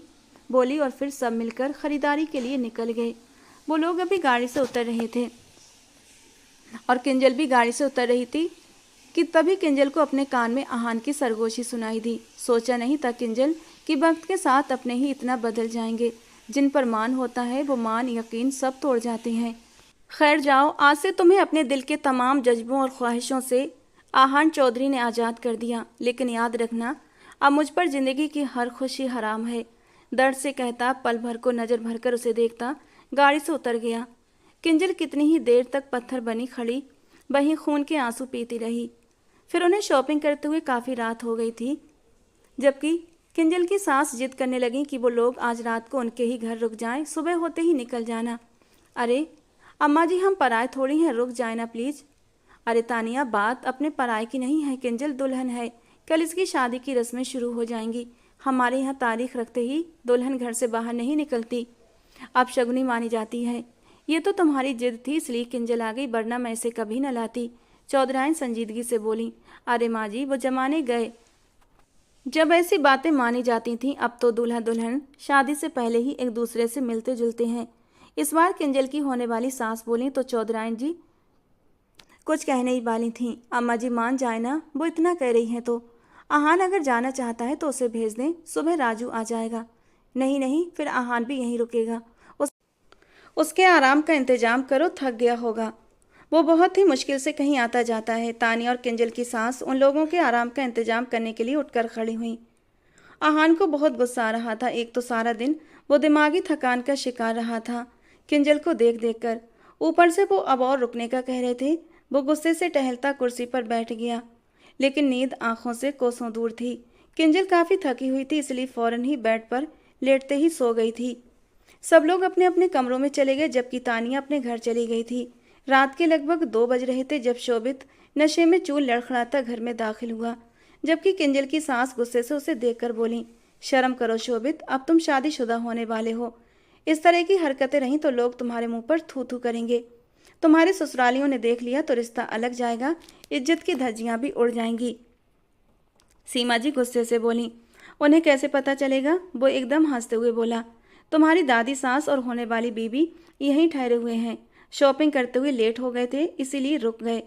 बोली और फिर सब मिलकर खरीदारी के लिए निकल गए। वो लोग अभी गाड़ी से उतर रहे थे और किंजल भी गाड़ी से उतर रही थी कि तभी किंजल को अपने कान में आहान की सरगोशी सुनाई दी। सोचा नहीं था किंजल कि वक्त के साथ अपने ही इतना बदल जाएंगे। जिन पर मान होता है वो मान यकीन सब तोड़ जाते हैं। खैर जाओ, आज से तुम्हें अपने दिल के तमाम जज्बों और ख्वाहिशों से आहान चौधरी ने आज़ाद कर दिया। लेकिन याद रखना, अब मुझ पर जिंदगी की हर खुशी हराम है। दर्द से कहता, पल भर को नज़र भरकर उसे देखता, गाड़ी से उतर गया। किंजल कितनी ही देर तक पत्थर बनी खड़ी वहीं खून के आंसू पीती रही। फिर उन्हें शॉपिंग करते हुए काफ़ी रात हो गई थी, जबकि किंजल की सास जिद करने लगी कि वो लोग आज रात को उनके ही घर रुक जाएं, सुबह होते ही निकल जाना। अरे अम्मा जी, हम पराए थोड़ी हैं, रुक जाए ना प्लीज़। अरे तानिया, बात अपने पराए की नहीं है, किंजल दुल्हन है। कल इसकी शादी की रस्में शुरू हो जाएंगी। हमारे यहाँ तारीख रखते ही दुल्हन घर से बाहर नहीं निकलती, अब शगुनी मानी जाती है। ये तो तुम्हारी जिद थी इसलिए किंजल आ गई, वरना मैं इसे कभी न लाती। चौधरायन संजीदगी से बोली। अरे माँ जी, वो जमाने गए जब ऐसी बातें मानी जाती थीं। अब तो दूल्हा दुल्हन शादी से पहले ही एक दूसरे से मिलते जुलते हैं। इस बार किंजल की होने वाली सास बोली तो चौधरायन जी कुछ कहने ही वाली थीं। अम्मा जी मान जाए ना, वो इतना कह रही हैं तो। आहान अगर जाना चाहता है तो उसे भेज दें, सुबह राजू आ जाएगा। नहीं नहीं, फिर आहान भी यहीं रुकेगा। उसके आराम का इंतजाम करो, थक गया होगा। वो बहुत ही मुश्किल से कहीं आता जाता है। तानिया और किंजल की सास उन लोगों के आराम का इंतजाम करने के लिए उठकर खड़ी हुई। आहान को बहुत गुस्सा आ रहा था। एक तो सारा दिन वो दिमागी थकान का शिकार रहा था किंजल को देख देख कर, ऊपर से वो अब और रुकने का कह रहे थे। वो गुस्से से टहलता कुर्सी पर बैठ गया, लेकिन नींद आंखों से कोसों दूर थी। किंजल काफ़ी थकी हुई थी, इसलिए फौरन ही बेड पर लेटते ही सो गई थी। सब लोग अपने अपने कमरों में चले गए, जबकि तानिया अपने घर चली गई थी। रात के लगभग 2 बज रहे थे जब शोभित नशे में चूल लड़खड़ाता घर में दाखिल हुआ, जबकि किंजल की सास गुस्से से उसे देखकर बोली, शर्म करो शोभित, अब तुम शादीशुदा होने वाले हो। इस तरह की हरकतें रहीं तो लोग तुम्हारे मुंह पर थू थू करेंगे। तुम्हारे ससुरालियों ने देख लिया तो रिश्ता अलग जाएगा, इज्जत की धज्जियां भी उड़ जाएंगी। सीमा जी गुस्से से बोली। उन्हें कैसे पता चलेगा? वो एकदम हंसते हुए बोला, तुम्हारी दादी सास और होने वाली बीबी यहीं ठहरे हुए हैं, शॉपिंग करते हुए लेट हो गए थे इसीलिए रुक गए।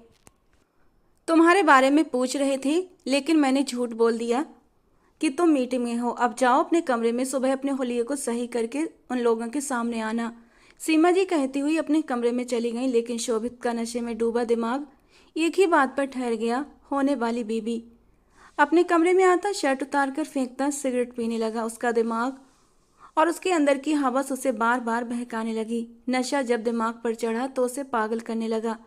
तुम्हारे बारे में पूछ रहे थे, लेकिन मैंने झूठ बोल दिया कि तुम मीटिंग में हो। अब जाओ अपने कमरे में, सुबह अपने होलिये को सही करके उन लोगों के सामने आना। सीमा जी कहती हुई अपने कमरे में चली गई, लेकिन शोभित का नशे में डूबा दिमाग एक ही बात पर ठहर गया, होने वाली बीबी। अपने कमरे में आता, शर्ट उतार कर फेंकता, सिगरेट पीने लगा। उसका दिमाग और उसके अंदर की हवस उसे बार बार बहकाने लगी। नशा जब दिमाग पर चढ़ा तो उसे पागल करने लगा।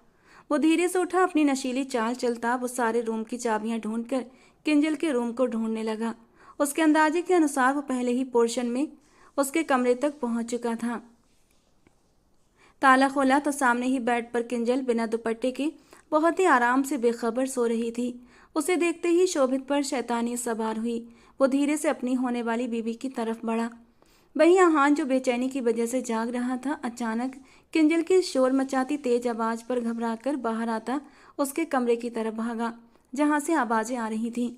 वो धीरे से उठा, अपनी नशीली चाल चलता वो सारे रूम की चाबियां ढूंढकर किंजल के रूम को ढूंढने लगा। उसके अंदाजे के अनुसार वो पहले ही पोर्शन में उसके कमरे तक पहुंच चुका था। ताला खोला तो सामने ही बेड पर किंजल बिना दुपट्टे के बहुत ही आराम से बेखबर सो रही थी। उसे देखते ही शोभित पर शैतानी सवार हुई। वो धीरे से अपनी होने वाली बीबी की तरफ बढ़ा। वहीं आहान जो बेचैनी की वजह से जाग रहा था, अचानक किंजल की शोर मचाती तेज आवाज पर घबराकर बाहर आता उसके कमरे की तरफ भागा, जहां से आवाजें आ रही थीं।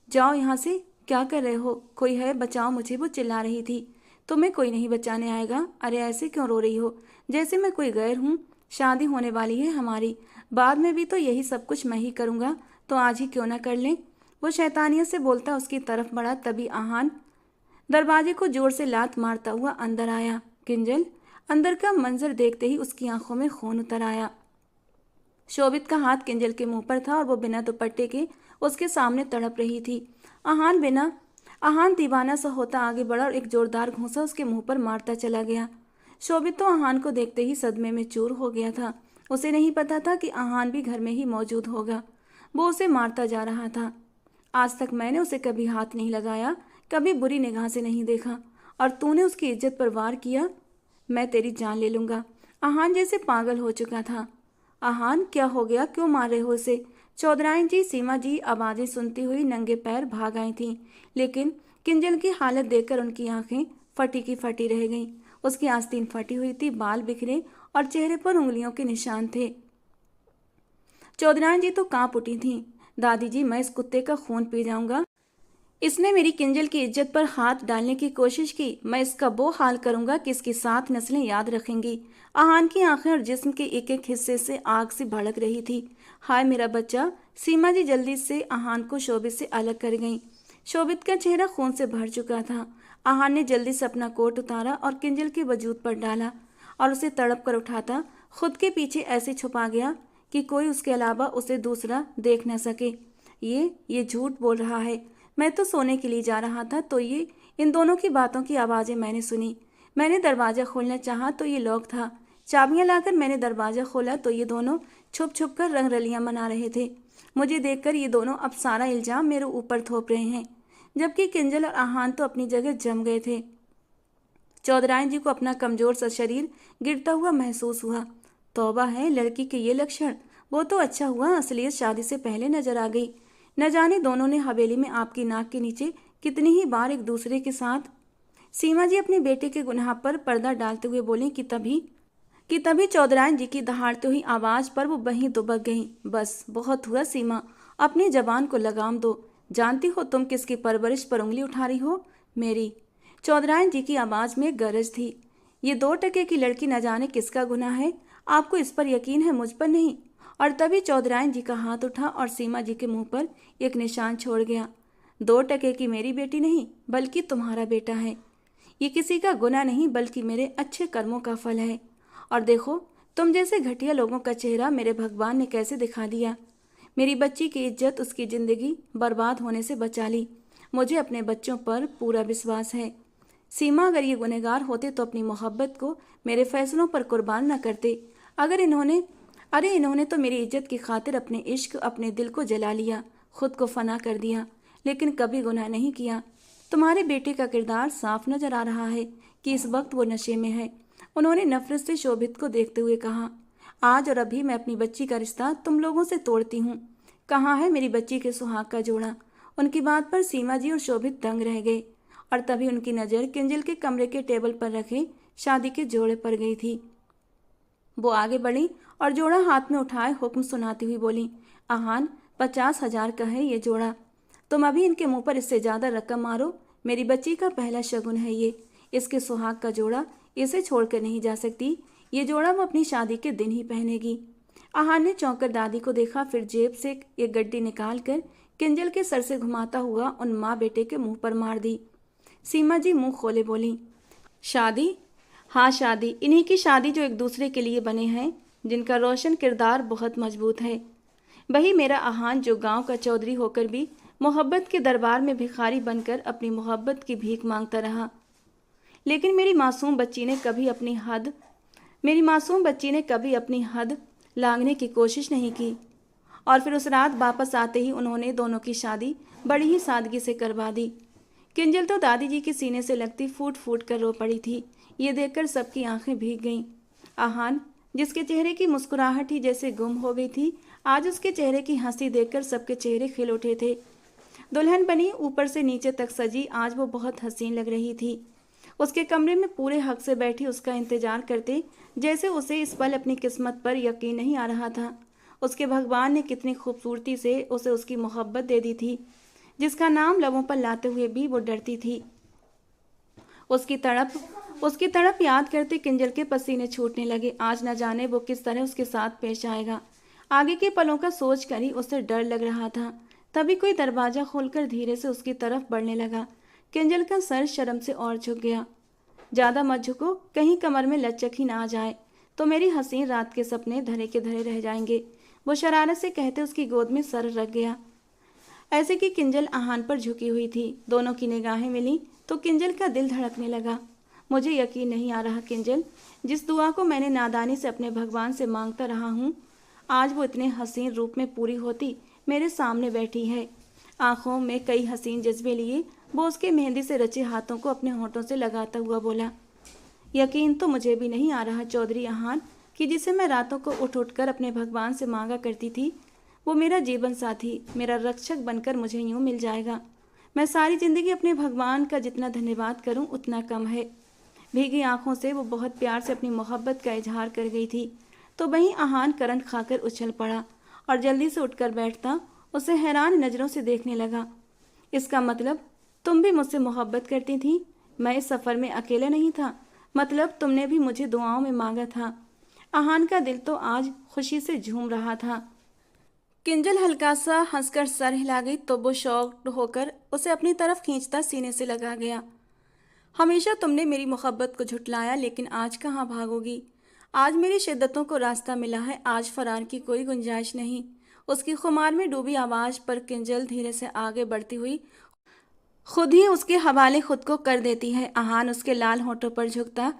जाओ यहाँ से, क्या कर रहे हो? कोई है, बचाओ मुझे, वो चिल्ला रही थी। तुम्हें कोई नहीं बचाने आएगा। अरे ऐसे क्यों रो रही हो? जैसे मैं कोई गैर हूँ। शादी होने वाली है हमारी, बाद में भी तो यही सब कुछ मैं ही करूँगा, तो आज ही क्यों ना कर लें। वो शैतानियत से बोलता उसकी तरफ बढ़ा, तभी आहान दरवाजे को जोर से लात मारता हुआ अंदर आया। किंजल अंदर का मंजर देखते ही उसकी आंखों में खून उतर आया। शोभित का हाथ किंजल के मुंह पर था और वो बिना दुपट्टे के उसके सामने तड़प रही थी। आहान दीवाना सा होता आगे बढ़ा और एक जोरदार घूंसा उसके मुंह पर मारता चला गया। शोभित तो आहान को देखते ही सदमे में चूर हो गया था। उसे नहीं पता था कि आहान भी घर में ही मौजूद होगा। वो उसे मारता जा रहा था। आज तक मैंने उसे कभी हाथ नहीं लगाया, कभी बुरी निगाह से नहीं देखा, और तूने उसकी इज्जत पर वार किया। मैं तेरी जान ले लूंगा। आहान जैसे पागल हो चुका था। आहान क्या हो गया, क्यों मार रहे हो उसे? चौधराइन जी, सीमा जी आवाजें सुनती हुई नंगे पैर भाग आई थीं, लेकिन किंजल की हालत देखकर उनकी आंखें फटी की फटी रह गईं। उसकी आस्तीन फटी हुई थी, बाल बिखरे और चेहरे पर उंगलियों के निशान थे। चौधराइन जी तो कांप उठी थीं। दादी जी, मैं इस कुत्ते का खून पी जाऊंगा। इसने मेरी किंजल की इज्जत पर हाथ डालने की कोशिश की। मैं इसका वो हाल करूंगा कि इसकी 7 नस्लें याद रखेंगी। आहान की आंखें और जिस्म के एक एक हिस्से से आग से भड़क रही थी। हाय मेरा बच्चा। सीमा जी जल्दी से आहान को शोभित से अलग कर गईं। शोभित का चेहरा खून से भर चुका था। आहान ने जल्दी से अपना कोट उतारा और किंजल के वजूद पर डाला और उसे तड़प कर उठाता खुद के पीछे ऐसे छुपा गया कि कोई उसके अलावा उसे दूसरा देख न सके। ये झूठ बोल रहा है। मैं तो सोने के लिए जा रहा था, तो ये इन दोनों की बातों की आवाज़ें मैंने सुनी। मैंने दरवाज़ा खोलना चाहा तो ये लॉक था। चाबियां लाकर मैंने दरवाज़ा खोला तो ये दोनों छुप छुप कर रंगरलियां मना रहे थे। मुझे देखकर ये दोनों अब सारा इल्जाम मेरे ऊपर थोप रहे हैं, जबकि किंजल और आहान तो अपनी जगह जम गए थे। चौधराइन जी को अपना कमजोर सा शरीर गिरता हुआ महसूस हुआ। तौबा है, लड़की के ये लक्षण। वो तो अच्छा हुआ असलियत शादी से पहले नजर आ गई। न जाने दोनों ने हवेली में आपकी नाक के नीचे कितनी ही बार एक दूसरे के साथ। सीमा जी अपने बेटे के गुनाह पर पर्दा डालते हुए बोली कि तभी चौधराइन जी की दहाड़ती हुई आवाज पर वो वहीं दुबक गईं। बस बहुत हुआ सीमा, अपनी जबान को लगाम दो। जानती हो तुम किसकी परवरिश पर उंगली उठा रही हो? मेरी। चौधराइन जी की आवाज में गरज थी। ये 2 टके की लड़की न जाने किसका गुनाह है। आपको इस पर यकीन है, मुझ पर नहीं। और तभी चौधराइन जी का हाथ उठा और सीमा जी के मुंह पर एक निशान छोड़ गया। 2 टके की मेरी बेटी नहीं, बल्कि तुम्हारा बेटा है। ये किसी का गुनाह नहीं, बल्कि मेरे अच्छे कर्मों का फल है। और देखो, तुम जैसे घटिया लोगों का चेहरा मेरे भगवान ने कैसे दिखा दिया। मेरी बच्ची की इज्जत, उसकी जिंदगी बर्बाद होने से बचा ली। मुझे अपने बच्चों पर पूरा विश्वास है। सीमा, अगर ये गुनहगार होते तो अपनी मोहब्बत को मेरे फैसलों पर कुर्बान न करते। इन्होंने तो मेरी इज्जत की खातिर अपने इश्क, अपने दिल को जला लिया, खुद को फना कर दिया, लेकिन कभी गुनाह नहीं किया। तुम्हारे बेटे का किरदार साफ नजर आ रहा है कि इस वक्त वो नशे में है। उन्होंने नफरत से शोभित को देखते हुए कहा, आज और अभी मैं अपनी बच्ची का रिश्ता तुम लोगों से तोड़ती हूँ। कहाँ है मेरी बच्ची के सुहाग का जोड़ा? उनकी बात पर सीमा जी और शोभित दंग रह गए, और तभी उनकी नज़र किंजल के कमरे के टेबल पर रखे शादी के जोड़े पर गई थी। वो आगे बढ़ी और जोड़ा हाथ में उठाए हुक्म सुनाती हुई बोली, आहान, 50,000 का है ये जोड़ा। तुम अभी इनके मुंह पर इससे ज्यादा रकम मारो। मेरी बच्ची का पहला शगुन है ये, इसके सुहाग का जोड़ा, इसे छोड़कर नहीं जा सकती। ये जोड़ा वो अपनी शादी के दिन ही पहनेगी। आहान ने चौंक कर दादी को देखा, फिर जेब से एक गड्डी निकाल कर किंजल के सर से घुमाता हुआ उन माँ बेटे के मुंह पर मार दी। सीमा जी मुंह खोले बोली, शादी? हाँ शादी, इन्हीं की शादी जो एक दूसरे के लिए बने हैं, जिनका रोशन किरदार बहुत मजबूत है। वही मेरा आहान जो गांव का चौधरी होकर भी मोहब्बत के दरबार में भिखारी बनकर अपनी मोहब्बत की भीख मांगता रहा। लेकिन मेरी मासूम बच्ची ने कभी अपनी हद लांघने की कोशिश नहीं की। और फिर उस रात वापस आते ही उन्होंने दोनों की शादी बड़ी ही सादगी से करवा दी। किंजल तो दादी जी के सीने से लगती फूट फूट कर रो पड़ी थी। ये देखकर सबकी आंखें भीग गईं। आहान, जिसके चेहरे की मुस्कुराहट ही जैसे गुम हो गई थी, आज उसके चेहरे की हंसी देखकर सबके चेहरे खिल उठे थे। दुल्हन बनी, ऊपर से नीचे तक सजी, आज वो बहुत हसीन लग रही थी। उसके कमरे में पूरे हक से बैठी उसका इंतजार करते, जैसे उसे इस पल अपनी किस्मत पर यकीन नहीं आ रहा था। उसके भगवान ने कितनी खूबसूरती से उसे उसकी मोहब्बत दे दी थी, जिसका नाम लबों पर लाते हुए भी वो डरती थी। उसकी तड़प, उसकी तड़प याद करते किंजल के पसीने छूटने लगे। आज न जाने वो किस तरह उसके साथ पेश आएगा। आगे के पलों का सोच कर ही उसे डर लग रहा था। तभी कोई दरवाजा खोलकर धीरे से उसकी तरफ बढ़ने लगा। किंजल का सर शर्म से और झुक गया। ज्यादा मत झुको, कहीं कमर में लचक ही ना आ जाए तो मेरी हसीन रात के सपने धरे के धरे रह जाएंगे। वो शरारत से कहते उसकी गोद में सर रख गया। ऐसे कि किंजल आहान पर झुकी हुई थी। दोनों की निगाहें मिली तो किंजल का दिल धड़कने लगा। मुझे यकीन नहीं आ रहा किंजल, जिस दुआ को मैंने नादानी से अपने भगवान से मांगता रहा हूँ, आज वो इतने हसीन रूप में पूरी होती मेरे सामने बैठी है। आंखों में कई हसीन जज्बे लिए वो उसके मेहंदी से रचे हाथों को अपने होठों से लगाता हुआ बोला, यकीन तो मुझे भी नहीं आ रहा चौधरी आहान कि जिसे मैं रातों को उठ उठकर अपने भगवान से मांगा करती थी, वो मेरा जीवन साथी, मेरा रक्षक बनकर मुझे यूं मिल जाएगा। मैं सारी जिंदगी अपने भगवान का जितना धन्यवाद करूं उतना कम है। भीगी आंखों से वो बहुत प्यार से अपनी मोहब्बत का इजहार कर गई थी। तो वहीं आहान करंट खाकर उछल पड़ा और जल्दी से उठकर बैठता उसे हैरान नजरों से देखने लगा। इसका मतलब तुम भी मुझसे मोहब्बत करती थी? मैं इस सफर में अकेले नहीं था, मतलब तुमने भी मुझे दुआओं में मांगा था। आहान का दिल तो आज खुशी से झूम रहा था। किंजल हल्का सा हंसकर सर हिला गई तो वो शॉक्ड होकर उसे अपनी तरफ खींचता सीने से लगा गया। हमेशा तुमने मेरी मोहब्बत को झुठलाया, लेकिन आज कहाँ भागोगी? आज मेरी शिद्दतों को रास्ता मिला है, आज फरार की कोई गुंजाइश नहीं। उसकी खुमार में डूबी आवाज पर किंजल धीरे से आगे बढ़ती हुई खुद ही उसके हवाले खुद को कर देती है। आहान उसके लाल होठों पर झुकता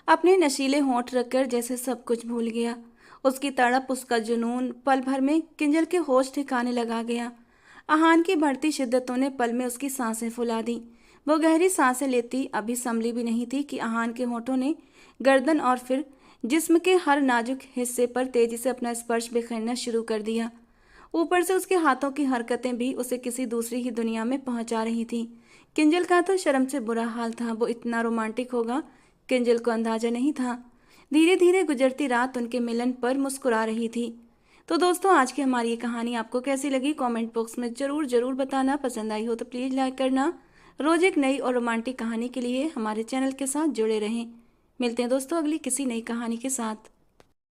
अपने नशीले होंठ रखकर जैसे सब कुछ भूल गया। उसकी तड़प, उसका जुनून पल भर में किंजल के होश ठिकाने लगा गया। आहान की बढ़ती शिद्दतों ने पल में उसकी सांसें फुला दी। वो गहरी सांसें लेती अभी संभली भी नहीं थी कि आहान के होठों ने गर्दन और फिर जिस्म के हर नाजुक हिस्से पर तेजी से अपना स्पर्श बिखेरना शुरू कर दिया। ऊपर से उसके हाथों की हरकतें भी उसे किसी दूसरी ही दुनिया में पहुंचा रही थीं। किंजल का तो शर्म से बुरा हाल था। वो इतना रोमांटिक होगा किंजल को अंदाजा नहीं था। धीरे धीरे गुजरती रात उनके मिलन पर मुस्कुरा रही थी। तो दोस्तों, आज की हमारी ये कहानी आपको कैसी लगी कमेंट बॉक्स में जरूर बताना। पसंद आई हो तो प्लीज़ लाइक करना। रोज एक नई और रोमांटिक कहानी के लिए हमारे चैनल के साथ जुड़े रहें। मिलते हैं दोस्तों अगली किसी नई कहानी के साथ।